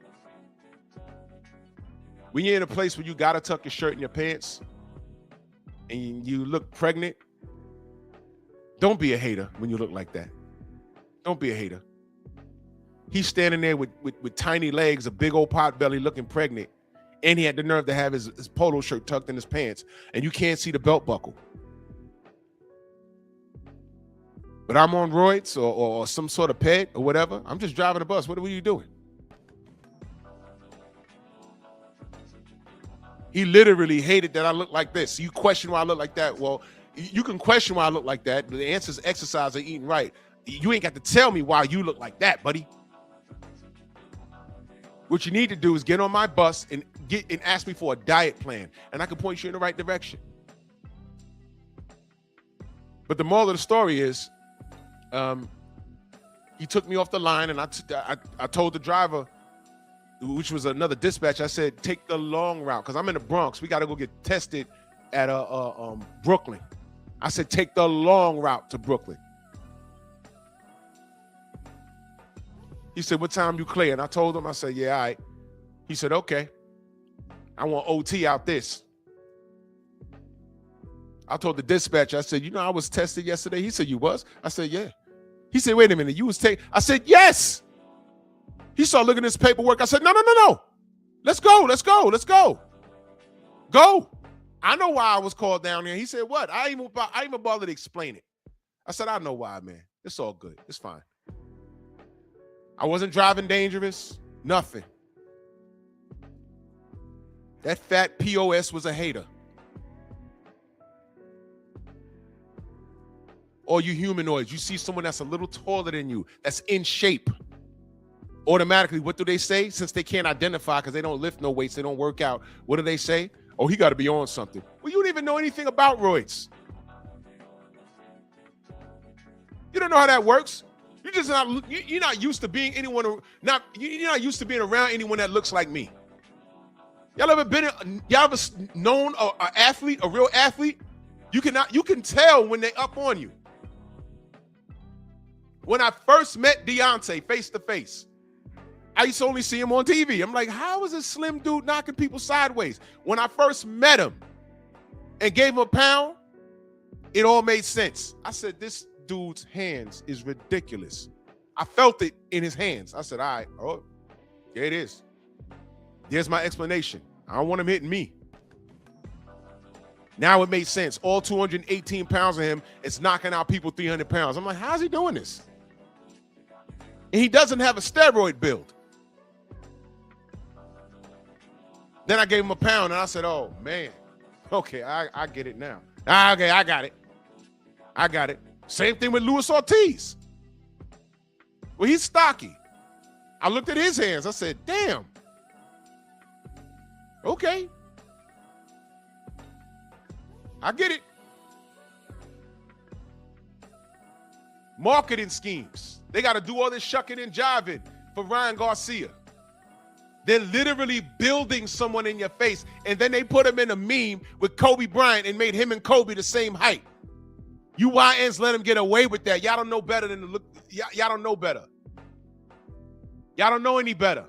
When you're in a place where you gotta tuck your shirt in your pants and you look pregnant, don't be a hater when you look like that. Don't be a hater. He's standing there with tiny legs, a big old pot belly, looking pregnant, and he had the nerve to have his polo shirt tucked in his pants, and you can't see the belt buckle. But I'm on roids or some sort of ped or whatever. I'm just driving a bus. What are you doing? He literally hated that I look like this. You question why I look like that. Well, you can question why I look like that, but the answer is exercise or eating right. You ain't got to tell me why you look like that, buddy. What you need to do is get on my bus and ask me for a diet plan, and I can point you in the right direction. But the moral of the story is, he took me off the line, and I told the driver, which was another dispatch, I said, take the long route, because I'm in the Bronx. We got to go get tested at Brooklyn. I said, take the long route to Brooklyn. He said, what time you clear? And I told him, I said, yeah, all right. He said, okay. I want OT out this. I told the dispatcher, I said, you know, I was tested yesterday. He said, you was? I said, yeah. He said, wait a minute, you was taking? I said, yes. He started looking at his paperwork. I said, no. Let's go. Go. I know why I was called down there. He said, what? I ain't even bothered to explain it. I said, I know why, man. It's all good. It's fine. I wasn't driving dangerous. Nothing. That fat POS was a hater. Or you humanoids, you see someone that's a little taller than you, that's in shape. Automatically, what do they say? Since they can't identify because they don't lift no weights, they don't work out, what do they say? Oh, he got to be on something. Well, you don't even know anything about roids. You don't know how that works. You're not used to being you're not used to being around anyone that looks like me. Y'all ever known an athlete, a real athlete? You can tell when they up on you. When I first met Deontay face to face, I used to only see him on TV. I'm like, how is this slim dude knocking people sideways? When I first met him and gave him a pound, it all made sense. I said, this dude's hands is ridiculous. I felt it in his hands. I said, all right, oh, there it is. There's my explanation. I don't want him hitting me. Now it made sense. All 218 pounds of him is knocking out people 300 pounds. I'm like, how's he doing this? And he doesn't have a steroid build. Then I gave him a pound and I said, oh, man. Okay, I get it now. Okay, I got it. Same thing with Luis Ortiz. Well, he's stocky. I looked at his hands. I said, damn. Okay. I get it. Marketing schemes. They got to do all this shucking and jiving for Ryan Garcia. They're literally building someone in your face, and then they put him in a meme with Kobe Bryant and made him and Kobe the same height. You YNs let him get away with that. Y'all don't know better than to look. Y'all don't know better. Y'all don't know any better.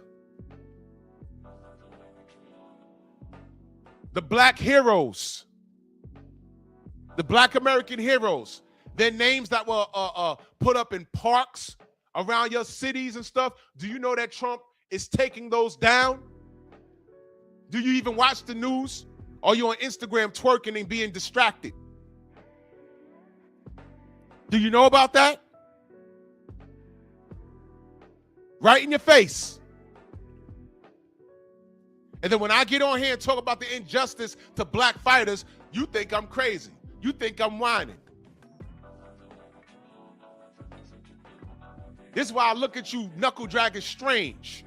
The black heroes. The black American heroes. Their names that were put up in parks around your cities and stuff. Do you know that Trump is taking those down? Do you even watch the news? Or are you on Instagram twerking and being distracted? Do you know about that? Right in your face. And then when I get on here and talk about the injustice to black fighters, you think I'm crazy. You think I'm whining. This is why I look at you, knuckle dragging strange.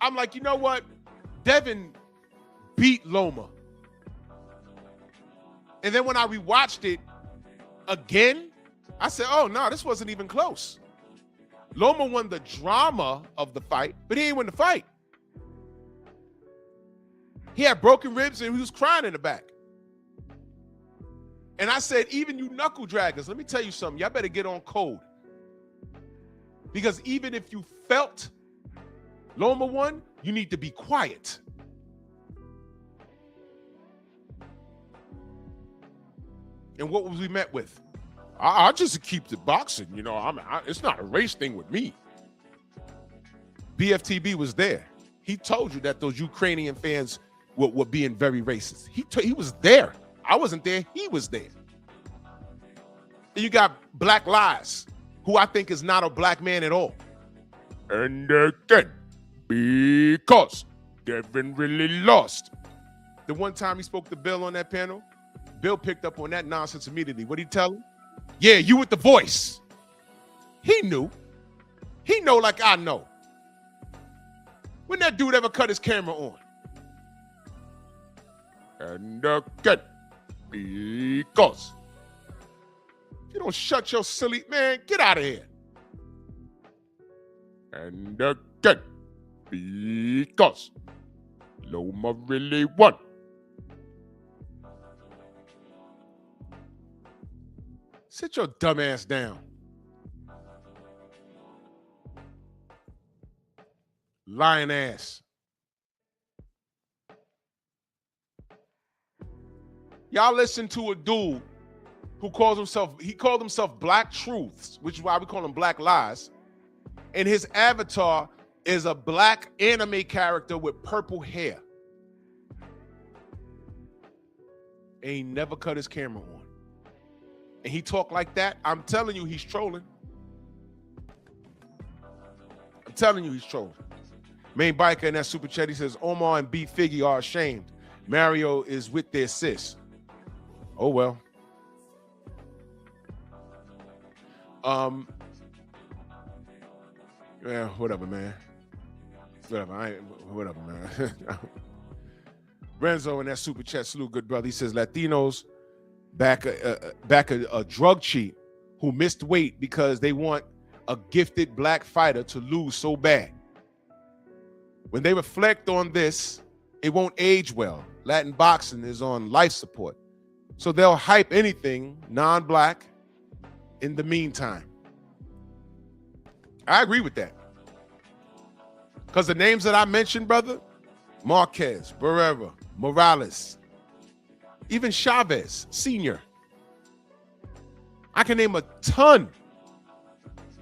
I'm like, you know what? Devin beat Loma. And then when I rewatched it again, I said, oh, no, this wasn't even close. Loma won the drama of the fight, but he ain't win the fight. He had broken ribs and he was crying in the back. And I said, even you knuckle draggers, let me tell you something. Y'all better get on code. Because even if you felt Loma won, you need to be quiet. And what was we met with? I just keep the boxing, you know. It's not a race thing with me. BFTB was there. He told you that those Ukrainian fans were being very racist. He was there. I wasn't there. He was there. And you got Black Lies, who I think is not a black man at all. And again, because Devin really lost. The one time he spoke to Bill on that panel, Bill picked up on that nonsense immediately. What'd he tell him? Yeah, you with the voice. He knew. He know like I know. When that dude ever cut his camera on? And again, because you don't shut your silly, man, get out of here. And again, because Loma really won. Sit your dumb ass down. Lying ass. Y'all listen to a dude who called himself Black Truths, which is why we call him Black Lies. And his avatar is a black anime character with purple hair. And he never cut his camera on. And he talked like that. I'm telling you, he's trolling. I'm telling you, he's trolling. Main biker in that super chat, he says, Omar and B Figgy are ashamed. Mario is with their sis. Oh, well. Yeah, whatever, man. Whatever, man. Renzo in that super chat, salute, good brother. He says, Latinos back a drug cheat who missed weight because they want a gifted black fighter to lose so bad. When they reflect on this, it won't age well. Latin boxing is on life support. So they'll hype anything non-black in the meantime. I agree with that. Because the names that I mentioned, brother, Marquez, Barrera, Morales, even Chavez, Sr. I can name a ton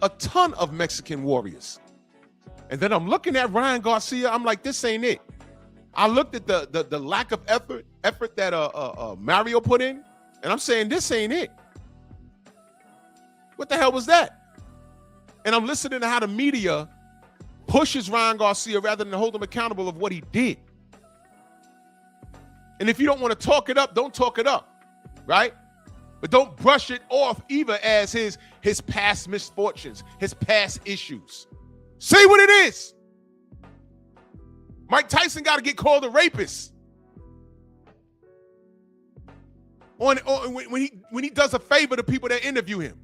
of Mexican warriors. And then I'm looking at Ryan Garcia. I'm like, this ain't it. I looked at the lack of effort that Mario put in, and I'm saying this ain't it. What the hell was that? And I'm listening to how the media pushes Ryan Garcia rather than hold him accountable of what he did. And if you don't want to talk it up, don't talk it up, right? But don't brush it off either as his past misfortunes, his past issues. Say what it is. Mike Tyson got to get called a rapist when he does a favor to people that interview him.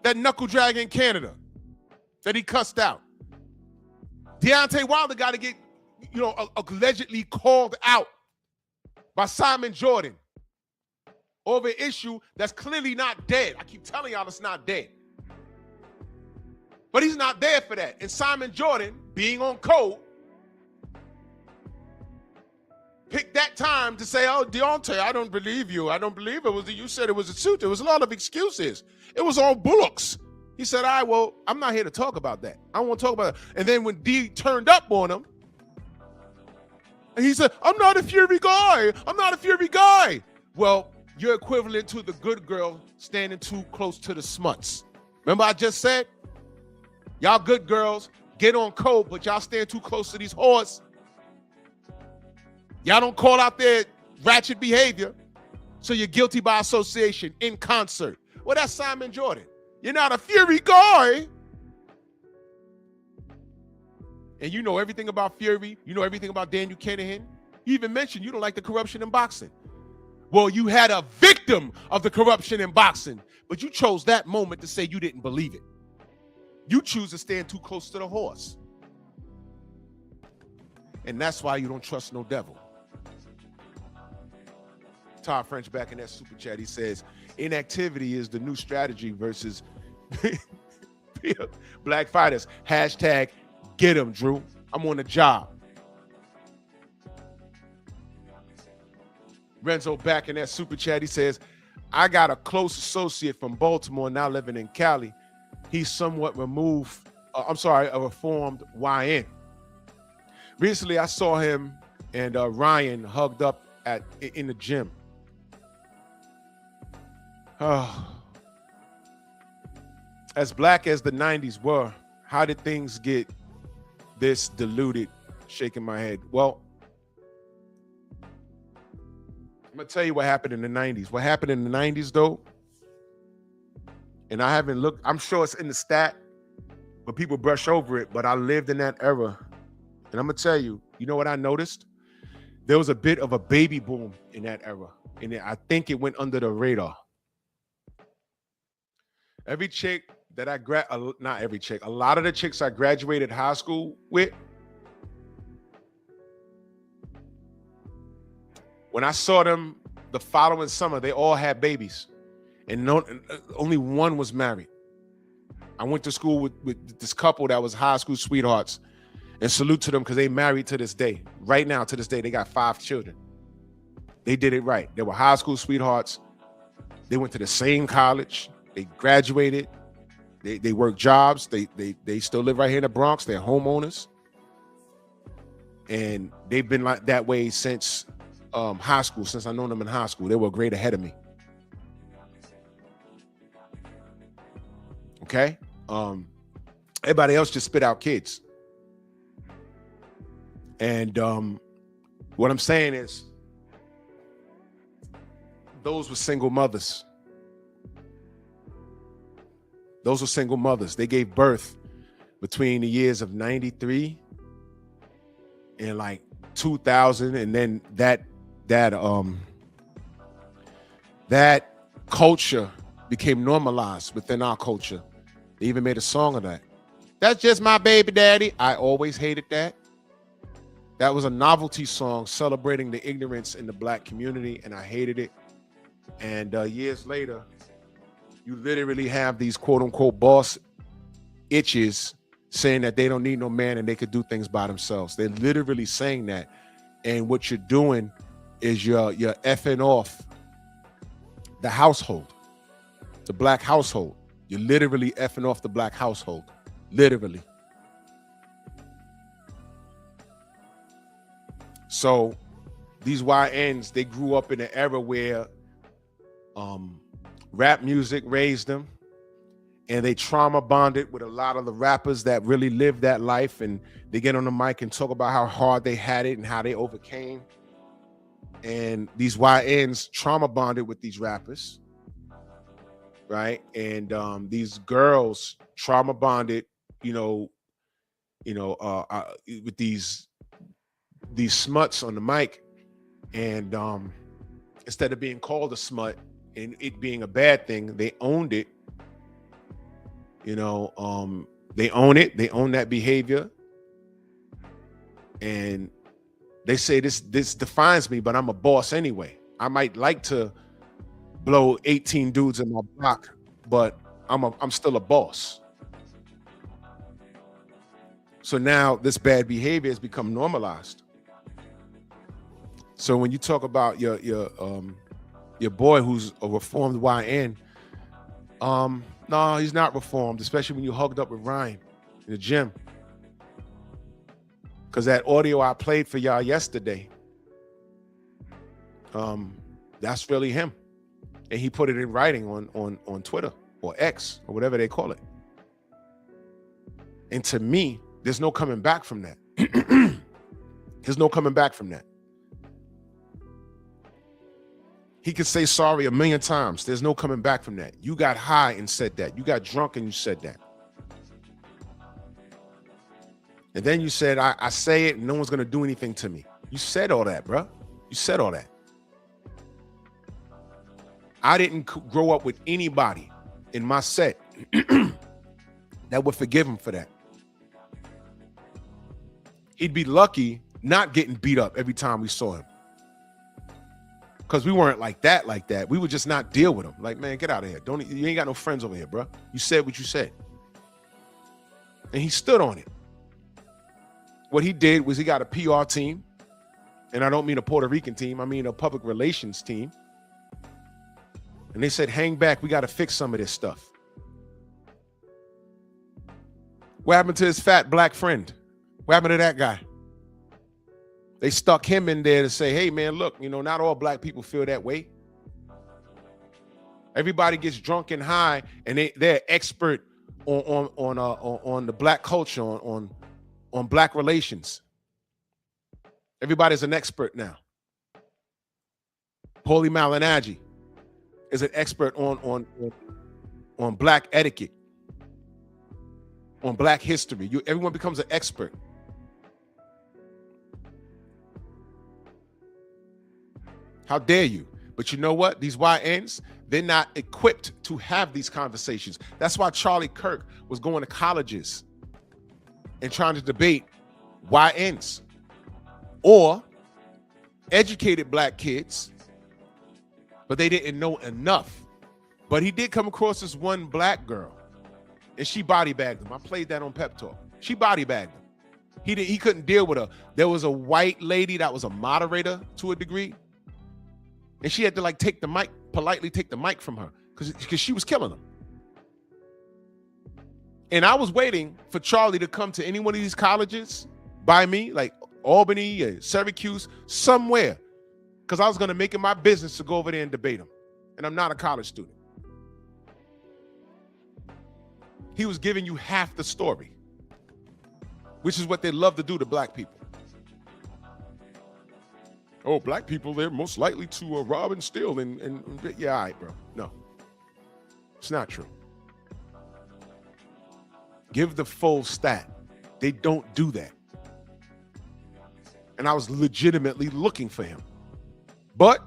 That knuckle drag in Canada that he cussed out. Deontay Wilder got to get, allegedly called out by Simon Jordan over an issue that's clearly not dead. I keep telling y'all it's not dead. But he's not there for that. And Simon Jordan, being on code, picked that time to say, oh, Deontay, I don't believe you. I don't believe it was you said it was a suit. There was a lot of excuses. It was all bullocks. He said, all right, well, I'm not here to talk about that. I don't want to talk about it. And then when D turned up on him, and he said, I'm not a Fury guy. I'm not a Fury guy. Well, you're equivalent to the good girl standing too close to the smuts. Remember I just said? Y'all good girls, get on code, but y'all stand too close to these whores. Y'all don't call out their ratchet behavior, so you're guilty by association in concert. Well, that's Simon Jordan. You're not a Fury guy. And you know everything about Fury. You know everything about Daniel Kinahan. You even mentioned you don't like the corruption in boxing. Well, you had a victim of the corruption in boxing, but you chose that moment to say you didn't believe it. You choose to stand too close to the horse. And that's why you don't trust no devil. Todd French back in that super chat, he says, inactivity is the new strategy versus black fighters. Hashtag get him, Drew. I'm on the job. Renzo back in that super chat, he says, I got a close associate from Baltimore now living in Cali. He's somewhat a reformed YN. Recently, I saw him and Ryan hugged up in the gym. As black as the 90s were, how did things get this diluted? Shaking my head. Well, I'm going to tell you what happened in the 90s. What happened in the 90s, though, and I haven't looked, I'm sure it's in the stat, but people brush over it, but I lived in that era. And I'm going to tell you, you know what I noticed? There was a bit of a baby boom in that era. And I think it went under the radar. Every chick that not every chick, a lot of the chicks I graduated high school with, when I saw them the following summer, they all had babies. And only one was married. I went to school with this couple that was high school sweethearts. And salute to them because they married to this day. Right now, to this day, they got 5 children. They did it right. They were high school sweethearts. They went to the same college. They graduated. They work jobs. They still live right here in the Bronx. They're homeowners. And they've been like that way since high school, since I known them in high school. They were a grade ahead of me. Okay? Everybody else just spit out kids. And what I'm saying is, those were single mothers. Those were single mothers. They gave birth between the years of 93 and like 2000. And then that culture became normalized within our culture. They even made a song of that. That's just my baby daddy. I always hated that. That was a novelty song celebrating the ignorance in the black community, and I hated it. And years later, you literally have these quote-unquote boss itches saying that they don't need no man and they could do things by themselves. They're literally saying that. And what you're doing is you're effing off the household, the black household. You're literally effing off the black household, literally. So these YNs, they grew up in an era where rap music raised them, and they trauma bonded with a lot of the rappers that really lived that life, and they get on the mic and talk about how hard they had it and how they overcame. And these YNs trauma bonded with these rappers, right? And these girls trauma bonded, with these smuts on the mic. And instead of being called a smut and it being a bad thing, they owned it. They own it. They own that behavior. And they say this defines me, but I'm a boss anyway. I might like to blow 18 dudes in my block, but I'm still a boss. So now this bad behavior has become normalized. So when you talk about your boy who's a reformed YN, no, he's not reformed, especially when you hugged up with Ryan in the gym. Because that audio I played for y'all yesterday, that's really him. And he put it in writing on Twitter or X or whatever they call it. And to me, there's no coming back from that. There's no coming back from that. He could say sorry a million times. There's no coming back from that. You got high and said that. You got drunk and you said that. And then you said, I say it and no one's going to do anything to me. You said all that, bro. You said all that. I didn't grow up with anybody in my set that would forgive him for that. He'd be lucky not getting beat up every time we saw him. Because we weren't like that. We would just not deal with him. Like, man, get out of here. You ain't got no friends over here, bro. You said what you said. And he stood on it. What he did was he got a PR team. And I don't mean a Puerto Rican team. I mean a public relations team. And they said, hang back. We got to fix some of this stuff. What happened to his fat black friend? What happened to that guy? They stuck him in there to say, hey, man, look, not all black people feel that way. Everybody gets drunk and high, and they're expert on the black culture, on black relations. Everybody's an expert now. Paulie Malignaggi is an expert on black etiquette, on black history. Everyone becomes an expert. How dare you? But you know what? These YNs, they're not equipped to have these conversations. That's why Charlie Kirk was going to colleges and trying to debate YNs or educated black kids, but they didn't know enough. But he did come across this one black girl, and she body bagged him. I played that on Pep Talk. She body bagged him. He couldn't deal with her. There was a white lady that was a moderator to a degree. And she had to politely take the mic from her because she was killing him. And I was waiting for Charlie to come to any one of these colleges by me, like Albany or Syracuse, somewhere. Because I was going to make it my business to go over there and debate him. And I'm not a college student. He was giving you half the story, which is what they love to do to black people. Oh, black people, they're most likely to rob and steal. And yeah, all right, bro. No, it's not true. Give the full stat. They don't do that. And I was legitimately looking for him. But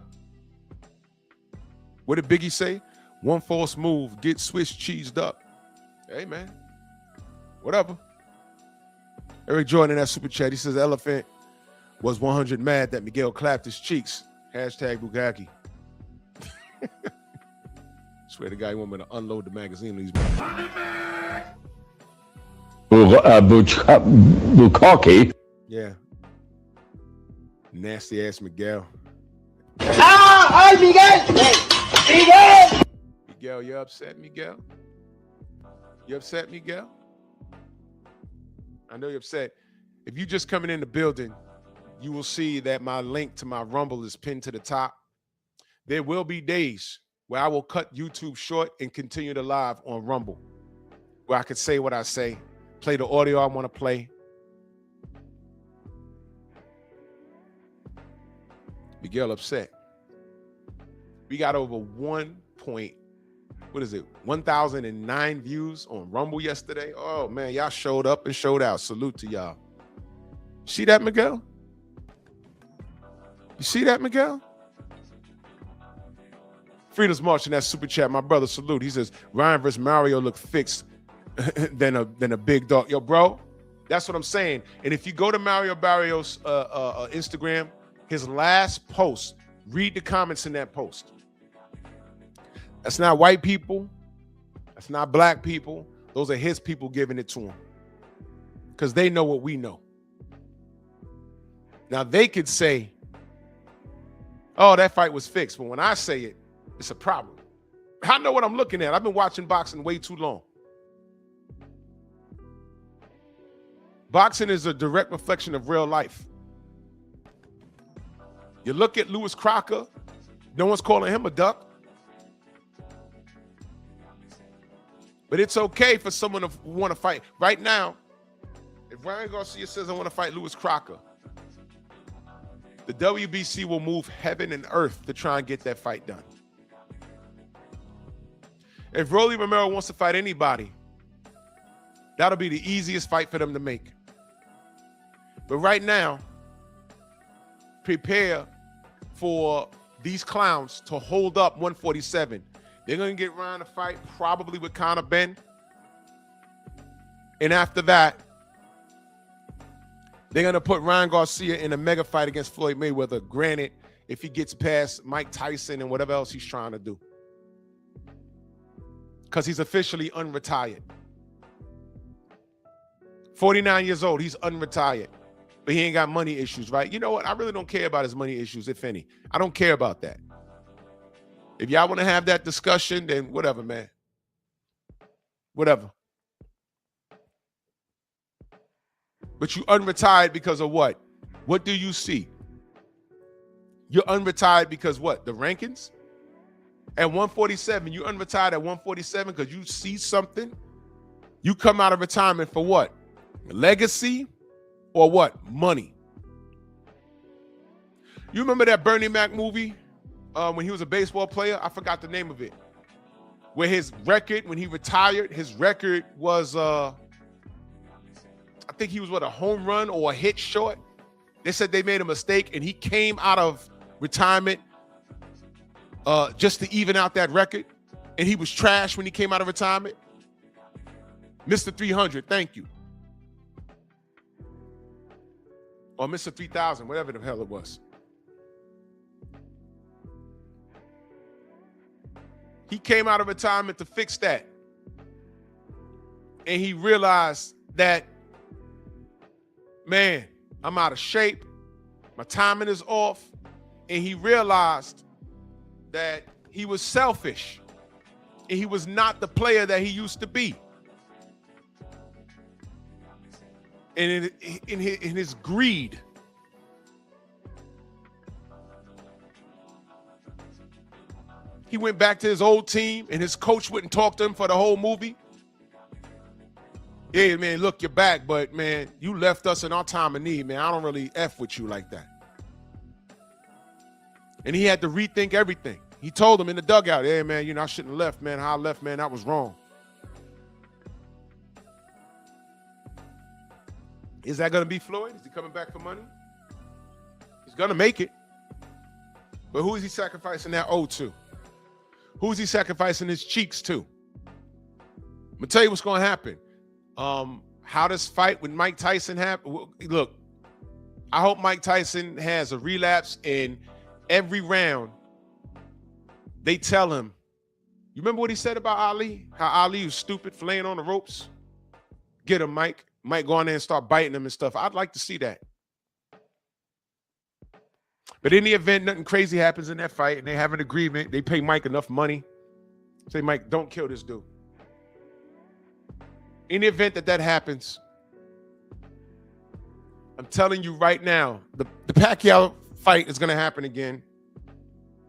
what did Biggie say? One false move, get Swiss cheesed up. Hey, man, whatever. Eric Jordan in that super chat, he says, Elephant was 100 mad that Miguel clapped his cheeks. Hashtag Bugatti. Swear to God, he want me to unload the magazine. These Bukaki. Yeah. Nasty ass Miguel. ¡Ay, Miguel! ¡Miguel! Miguel, you upset, Miguel? You upset, Miguel? I know you're upset. If you just coming in the building, you will see that my link to my Rumble is pinned to the top. There will be days where I will cut YouTube short and continue to live on Rumble, where I could say what I say, play the audio I want to play. Miguel upset. We got over 1,009 views on Rumble yesterday. Oh man, y'all showed up and showed out. Salute to y'all. See that, Miguel? You see that, Miguel? Freedom's marching that super chat. My brother, salute. He says Ryan versus Mario look fixed than a big dog. Yo, bro, that's what I'm saying. And if you go to Mario Barrios' Instagram, his last post, read the comments in that post. That's not white people. That's not black people. Those are his people giving it to him because they know what we know. Now they could say, oh, that fight was fixed. But when I say it, it's a problem. I know what I'm looking at. I've been watching boxing way too long. Boxing is a direct reflection of real life. You look at Louis Crocker, no one's calling him a duck. But it's okay for someone to want to fight. Right now, if Ryan Garcia says I want to fight Louis Crocker, The WBC will move heaven and earth to try and get that fight done. If Rolly Romero wants to fight anybody, that'll be the easiest fight for them to make. But right now, prepare for these clowns to hold up 147. They're going to get Ryan to fight probably with Conor Benn. And after that, they're going to put Ryan Garcia in a mega fight against Floyd Mayweather. Granted, if he gets past Mike Tyson and whatever else he's trying to do. Because he's officially unretired. 49 years old, he's unretired. But he ain't got money issues, right? You know what? I really don't care about his money issues, if any. I don't care about that. If y'all want to have that discussion, then whatever, man. Whatever. But you unretired because of what? What do you see? You're unretired because what? The rankings? At 147, you unretired at 147 because you see something? You come out of retirement for what? Legacy or what? Money. You remember that Bernie Mac movie when he was a baseball player? I forgot the name of it. Where his record, when he retired, his record was, I think he was, what, a home run or a hit short? They said they made a mistake and he came out of retirement just to even out that record. And he was trash when he came out of retirement. Mr. 300, thank you. Or Mr. 3000, whatever the hell it was. He came out of retirement to fix that. And he realized that, man, I'm out of shape. My timing is off. And he realized that he was selfish. And he was not the player that he used to be. And in his greed, he went back to his old team and his coach wouldn't talk to him for the whole movie. Yeah, man, look, you're back, but, man, you left us in our time of need, man. I don't really F with you like that. And he had to rethink everything. He told him in the dugout, hey, man, you know, I shouldn't have left, man. How I left, man, that was wrong. Is that going to be Floyd? Is he coming back for money? He's going to make it. But who is he sacrificing that O to? Who is he sacrificing his cheeks to? I'm going to tell you what's going to happen. How this fight with Mike Tyson happen? Look, I hope Mike Tyson has a relapse in every round. They tell him, you remember what he said about Ali? How Ali was stupid for laying on the ropes? Get him, Mike. Might go on there and start biting him and stuff. I'd like to see that. But in the event nothing crazy happens in that fight and they have an agreement, they pay Mike enough money. Say, Mike, don't kill this dude. In the event that happens, I'm telling you right now, the Pacquiao fight is going to happen again.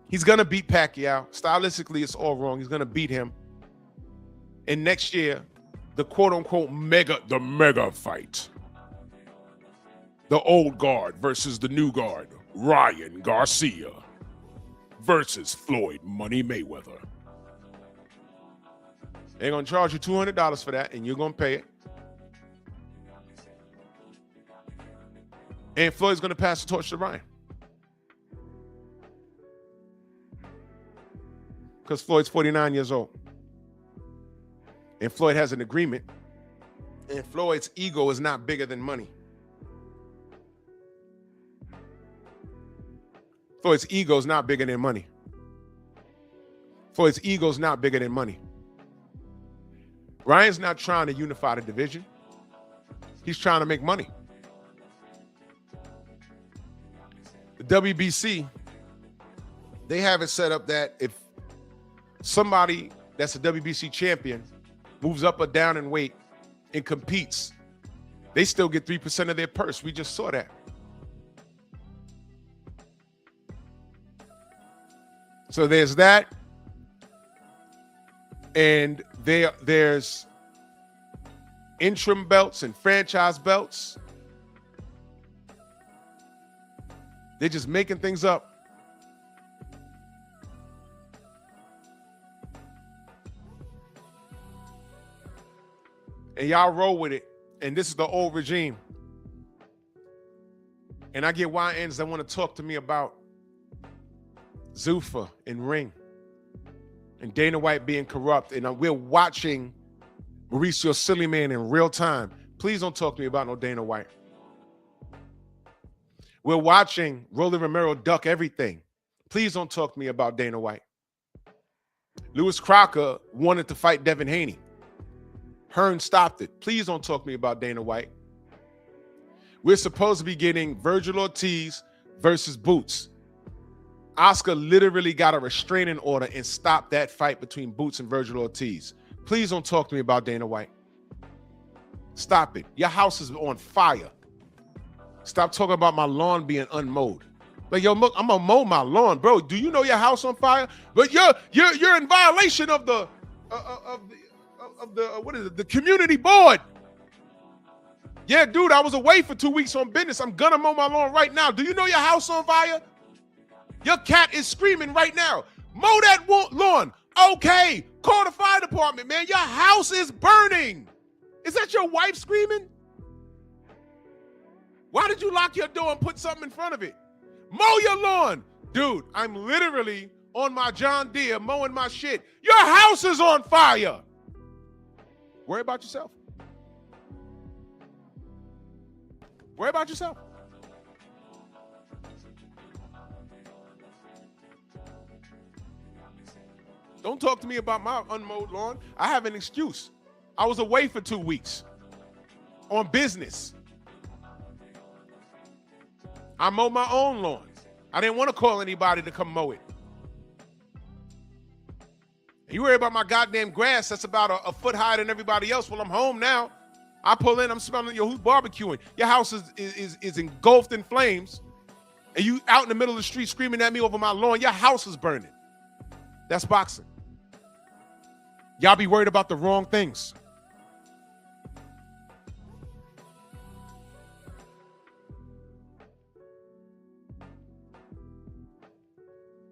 He's going to beat Pacquiao. Stylistically, it's all wrong. He's going to beat him. And next year, the quote-unquote mega fight. The old guard versus the new guard. Ryan Garcia versus Floyd Money Mayweather. They're going to charge you $200 for that, and you're going to pay it. And Floyd's going to pass the torch to Ryan. Because Floyd's 49 years old. And Floyd has an agreement. And Floyd's ego is not bigger than money. Floyd's ego is not bigger than money. Floyd's ego is not bigger than money. Ryan's not trying to unify the division. He's trying to make money. The WBC, they have it set up that if somebody that's a WBC champion moves up or down in weight and competes, they still get 3% of their purse. We just saw that. So there's that. And there's interim belts and franchise belts. They're just making things up. And y'all roll with it. And this is the old regime. And I get YNs that want to talk to me about Zuffa and Ring and Dana White being corrupt. And we're watching Mauricio Sillyman in real time. Please don't talk to me about no Dana White. We're watching Rolly Romero duck everything. Please don't talk to me about Dana White. Lewis Crocker wanted to fight Devin Haney. Hearn stopped it. Please don't talk to me about Dana White. We're supposed to be getting Virgil Ortiz versus Boots. Oscar literally got a restraining order and stopped that fight between Boots and Virgil Ortiz. Please don't talk to me about Dana White. Stop it. Your house is on fire. Stop talking about my lawn being unmowed. Like, yo, look, I'm gonna mow my lawn, bro. Do you know your house on fire? But you're in violation of the what is it? The community board. Yeah, dude, I was away for 2 weeks on business. I'm gonna mow my lawn right now. Do you know your house on fire? Your cat is screaming right now. Mow that lawn. Okay, call the fire department, man. Your house is burning. Is that your wife screaming? Why did you lock your door and put something in front of it? Mow your lawn. Dude, I'm literally on my John Deere mowing my shit. Your house is on fire. Worry about yourself. Worry about yourself. Don't talk to me about my unmowed lawn. I have an excuse. I was away for 2 weeks on business. I mow my own lawn. I didn't want to call anybody to come mow it. You worry about my goddamn grass that's about a foot higher than everybody else. Well, I'm home now. I pull in, I'm smelling, yo, who's barbecuing? Your house is engulfed in flames, and you out in the middle of the street screaming at me over my lawn. Your house is burning. That's boxing. Y'all be worried about the wrong things.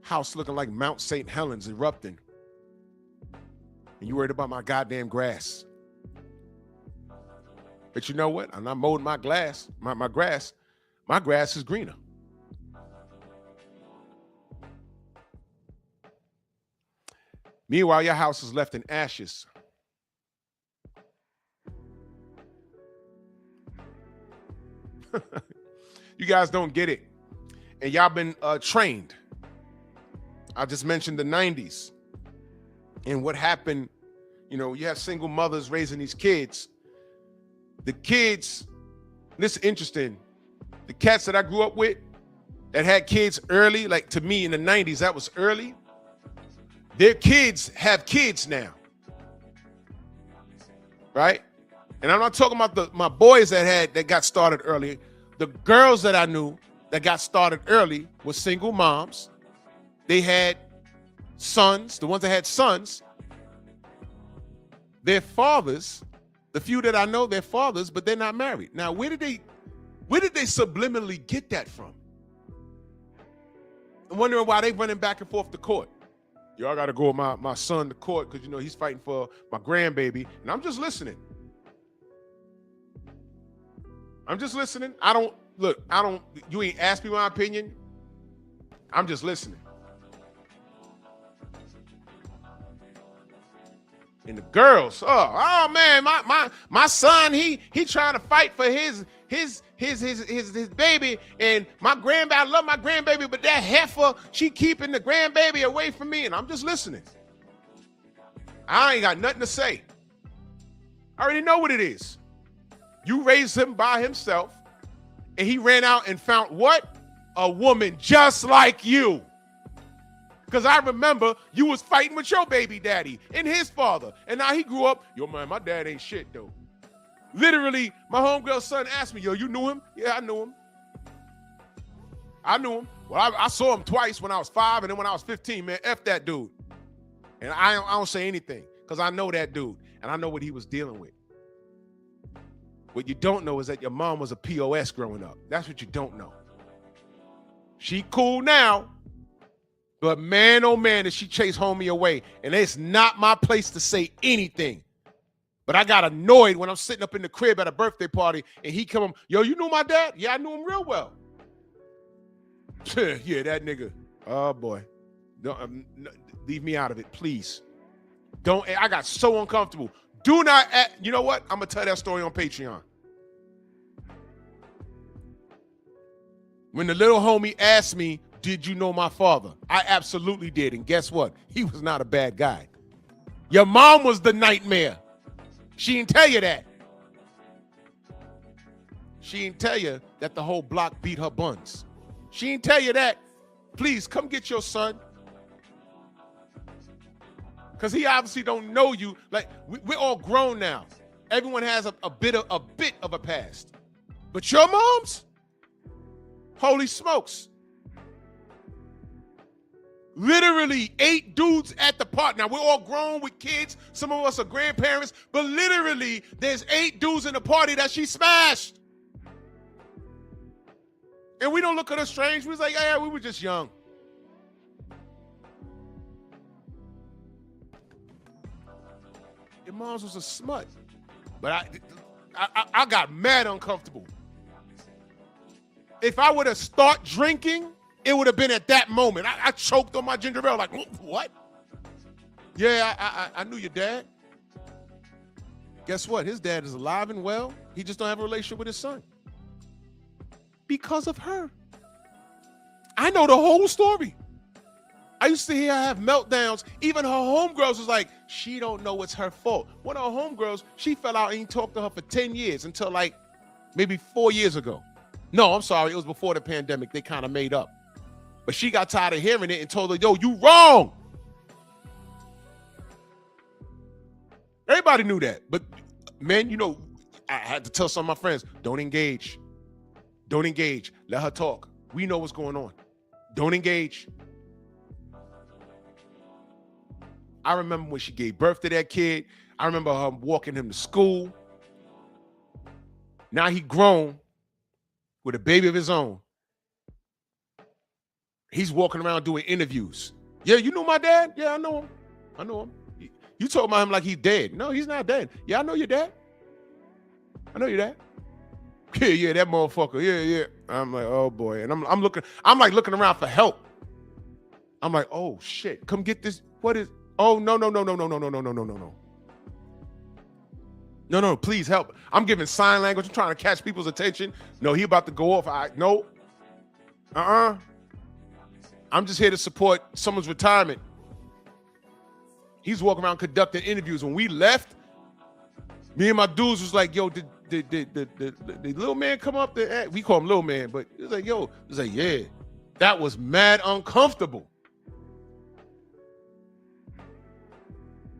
House looking like Mount St. Helens erupting. And you worried about my goddamn grass. But you know what? I'm not mowing my grass. My grass is greener. Meanwhile, your house is left in ashes. You guys don't get it. And y'all been trained. I just mentioned the 90s. And what happened, you know, you have single mothers raising these kids. The kids, this is interesting. The cats that I grew up with that had kids early, like to me in the 90s, that was early. Their kids have kids now. Right? And I'm not talking about my boys that got started early. The girls that I knew that got started early were single moms. They had sons, the ones that had sons, their fathers, the few that I know, they're fathers, but they're not married. Now, where did they subliminally get that from? I'm wondering why they running back and forth to court. Yo, I got to go with my son to court because, you know, he's fighting for my grandbaby. And I'm just listening. You ain't asked me my opinion. I'm just listening. And the girls, oh man, my son, he trying to fight for his baby, and my grandbaby, I love my grandbaby, but that heifer, she keeping the grandbaby away from me, and I'm just listening. I ain't got nothing to say. I already know what it is. You raised him by himself, and he ran out and found what? A woman just like you. Because I remember you was fighting with your baby daddy and his father. And now he grew up, yo, man, my dad ain't shit, though. Literally, my homegirl's son asked me, yo, you knew him? Yeah, I knew him. Well, I saw him twice when I was 5 and then when I was 15, man. F that dude. And I don't say anything because I know that dude and I know what he was dealing with. What you don't know is that your mom was a POS growing up. That's what you don't know. She cool now, but man, oh man, did she chase homie away. And it's not my place to say anything. But I got annoyed when I'm sitting up in the crib at a birthday party and he come, yo, you knew my dad? Yeah, I knew him real well. Yeah, that nigga. Oh boy. No, leave me out of it, please. Don't. I got so uncomfortable. Do not. You know what? I'm gonna tell that story on Patreon. When the little homie asked me, "Did you know my father?" I absolutely did, and guess what? He was not a bad guy. Your mom was the nightmare. She didn't tell you that. She didn't tell you that the whole block beat her buns. She didn't tell you that. Please come get your son. Because he obviously don't know you. Like, we're all grown now. Everyone has a bit of a past. But your moms? Holy smokes. Literally 8 dudes at the party. Now, we're all grown with kids. Some of us are grandparents. But literally, there's 8 dudes in the party that she smashed. And we don't look at her strange. We was like, yeah, we were just young. Your mom's was a smut. But I got mad uncomfortable. If I would have started drinking, it would have been at that moment. I choked on my ginger ale like, what? Yeah, I knew your dad. Guess what? His dad is alive and well. He just don't have a relationship with his son. Because of her. I know the whole story. I used to hear her have meltdowns. Even her homegirls was like, she don't know it's her fault. One of her homegirls, she fell out and he talked to her for 10 years until like maybe 4 years ago. No, I'm sorry. It was before the pandemic. They kind of made up. But she got tired of hearing it and told her, yo, you wrong. Everybody knew that. But man, you know, I had to tell some of my friends, don't engage. Don't engage. Let her talk. We know what's going on. Don't engage. I remember when she gave birth to that kid. I remember her walking him to school. Now he grown with a baby of his own. He's walking around doing interviews. Yeah, you know my dad? Yeah, I know him. I know him. You talk about him like he's dead. No, he's not dead. Yeah, I know your dad. I know your dad. Yeah, that motherfucker. Yeah. I'm like, oh boy. And I'm looking around for help. I'm like, oh shit, come get this. What is, oh, no. No, please help. I'm giving sign language. I'm trying to catch people's attention. No, he about to go off. No. I'm just here to support someone's retirement. He's walking around conducting interviews. When we left, me and my dudes was like, yo, did the little man come up there? We call him little man, but it was like, yo, it was like, yeah, that was mad uncomfortable.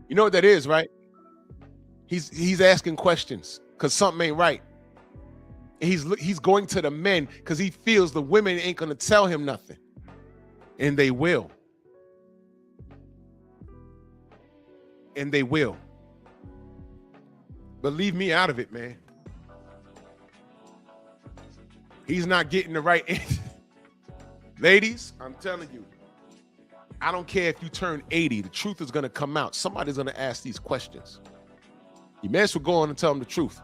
You know what that is, right? He's asking questions because something ain't right. And he's going to the men because he feels the women ain't gonna tell him nothing. And they will. And they will. But leave me out of it, man. He's not getting the right answer. Ladies, I'm telling you, I don't care if you turn 80, the truth is going to come out. Somebody's going to ask these questions. You may as well go on and tell them the truth.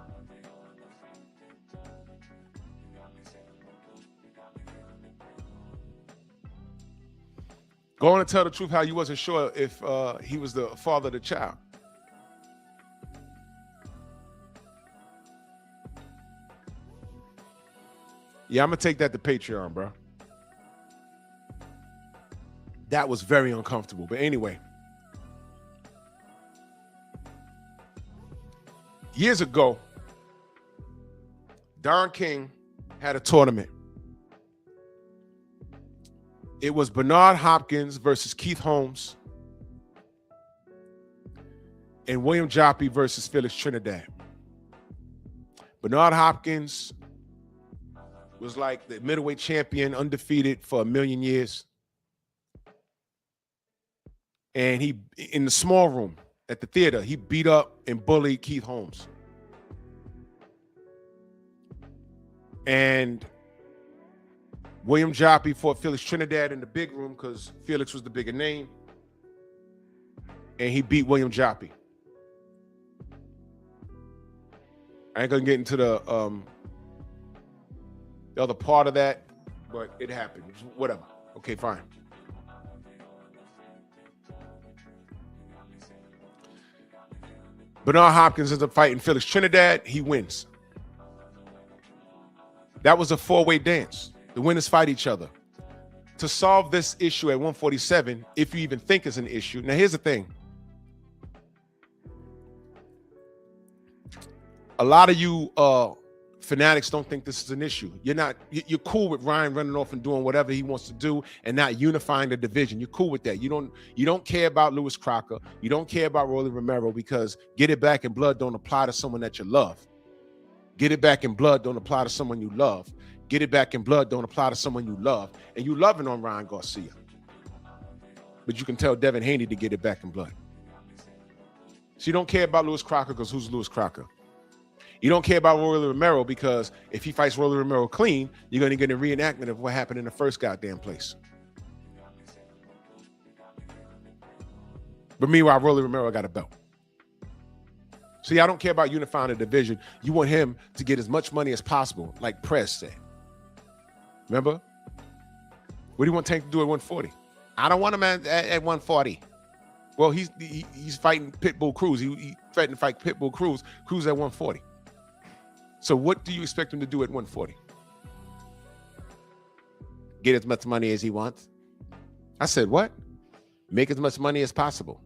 Go on and tell the truth how you wasn't sure if he was the father of the child. Yeah, I'm going to take that to Patreon, bro. That was very uncomfortable. But anyway. Years ago, Don King had a tournament. It was Bernard Hopkins versus Keith Holmes and William Joppy versus Felix Trinidad. Bernard Hopkins was like the middleweight champion, undefeated for 1,000,000 years. And he, in the small room at the theater, he beat up and bullied Keith Holmes. And William Joppy fought Felix Trinidad in the big room because Felix was the bigger name. And he beat William Joppy. I ain't gonna get into the other part of that, but it happened. Whatever. Okay, fine. Bernard Hopkins ends up fighting Felix Trinidad. He wins. That was a four-way dance. The winners fight each other. To solve this issue at 147, if you even think it's an issue. Now, here's the thing. A lot of you fanatics don't think this is an issue. You're cool with Ryan running off and doing whatever he wants to do and not unifying the division. You're cool with that. You don't care about Lewis Crocker. You don't care about Rolly Romero because Get It Back in Blood don't apply to someone that you love. Get It Back in Blood don't apply to someone you love. Get It Back in Blood don't apply to someone you love. And you loving on Ryan Garcia. But you can tell Devin Haney to get it back in blood. So you don't care about Lewis Crocker because who's Lewis Crocker? You don't care about Rolly Romero because if he fights Rolly Romero clean, you're going to get a reenactment of what happened in the first goddamn place. But meanwhile, Rolly Romero got a belt. See, I don't care about unifying the division. You want him to get as much money as possible, like Prez said. Remember? What do you want Tank to do at 140? I don't want him at 140. Well, he's fighting Pitbull Cruz. He threatened to fight Pitbull Cruz. Cruz at 140. So what do you expect him to do at 140? Get as much money as he wants. I said, what? Make as much money as possible.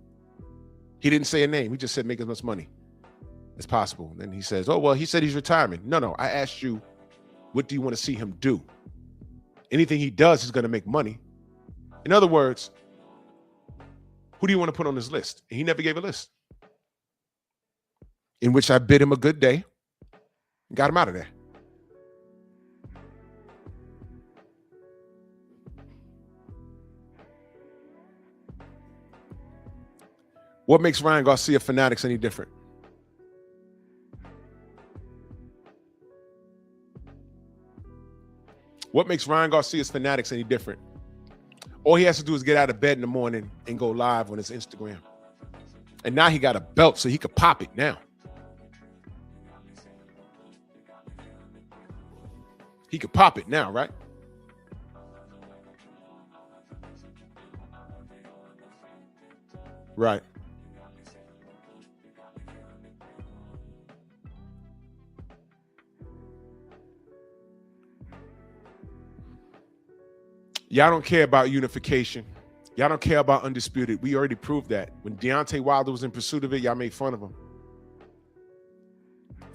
He didn't say a name. He just said make as much money as possible. And then he says, oh, well, he said he's retiring. No, I asked you, what do you want to see him do? Anything he does is going to make money. In other words, who do you want to put on his list? And he never gave a list. In which I bid him a good day and got him out of there. What makes Ryan Garcia Fanatics any different? What makes Ryan Garcia's Fanatics any different? All he has to do is get out of bed in the morning and go live on his Instagram. And now he got a belt so he could pop it now. He could pop it now, right? Right. Y'all don't care about unification. Y'all don't care about undisputed. We already proved that. When Deontay Wilder was in pursuit of it, y'all made fun of him.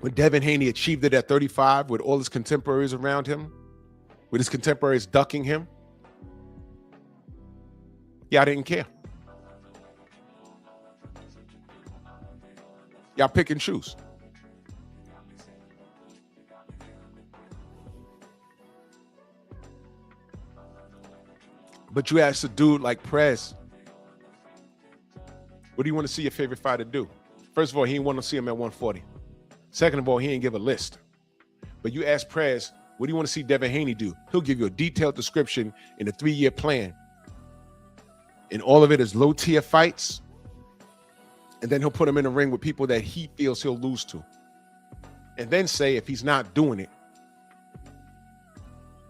When Devin Haney achieved it at 35 with all his contemporaries around him, with his contemporaries ducking him, y'all didn't care. Y'all pick and choose. But you ask a dude like Prez, what do you want to see your favorite fighter do? First of all, he didn't want to see him at 140. Second of all, he didn't give a list. But you ask Prez, what do you want to see Devin Haney do? He'll give you a detailed description in a 3-year plan. And all of it is low-tier fights. And then he'll put him in a ring with people that he feels he'll lose to. And then say if he's not doing it,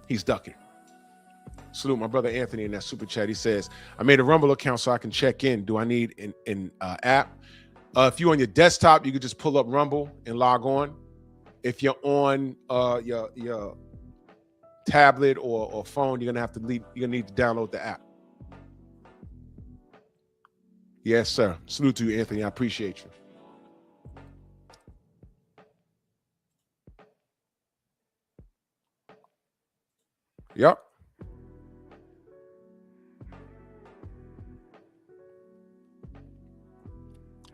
he's ducking. Salute my brother Anthony in that super chat. He says, I made a Rumble account so I can check in. Do I need an app? If you're on your desktop, you could just pull up Rumble and log on. If you're on your tablet or phone, you're gonna need to download the app. Yes, sir. Salute to you, Anthony. I appreciate you. Yep.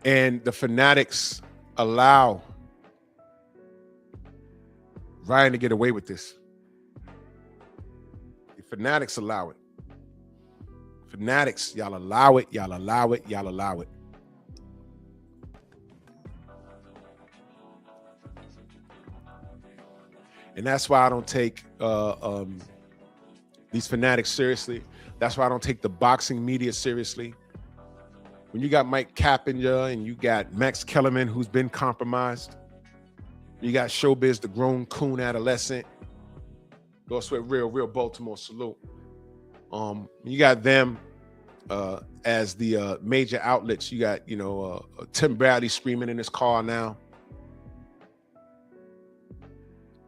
And the Fanatics allow Ryan to get away with this. The Fanatics allow it. Fanatics, y'all allow it, y'all allow it, y'all allow it. And that's why I don't take these fanatics seriously. That's why I don't take the boxing media seriously. When you got Mike Cappinger and you got Max Kellerman, who's been compromised, you got Showbiz, the grown coon adolescent. Go sweat real Baltimore salute. You got them as the major outlets. You got, Tim Bradley screaming in his car now.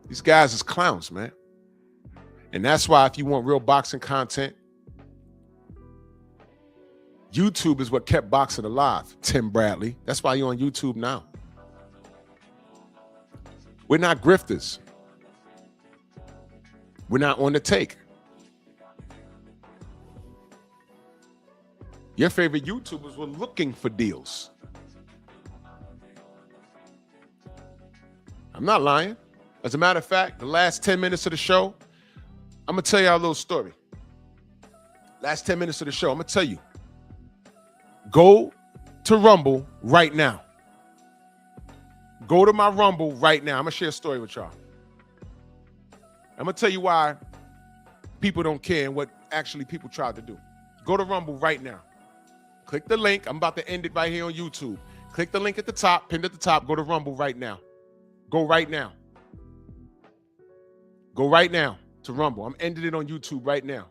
These guys is clowns, man. And that's why if you want real boxing content, YouTube is what kept boxing alive, Tim Bradley. That's why you're on YouTube now. We're not grifters. We're not on the take. Your favorite YouTubers were looking for deals. I'm not lying. As a matter of fact, the last 10 minutes of the show, I'm going to tell y'all a little story. Last 10 minutes of the show, I'm going to tell you. Go to Rumble right now. Go to my Rumble right now. I'm going to share a story with y'all. I'm going to tell you why people don't care and what actually people tried to do. Go to Rumble right now. Click the link. I'm about to end it right here on YouTube. Click the link at the top, pinned at the top. Go to Rumble right now. Go right now. Go right now to Rumble. I'm ending it on YouTube right now.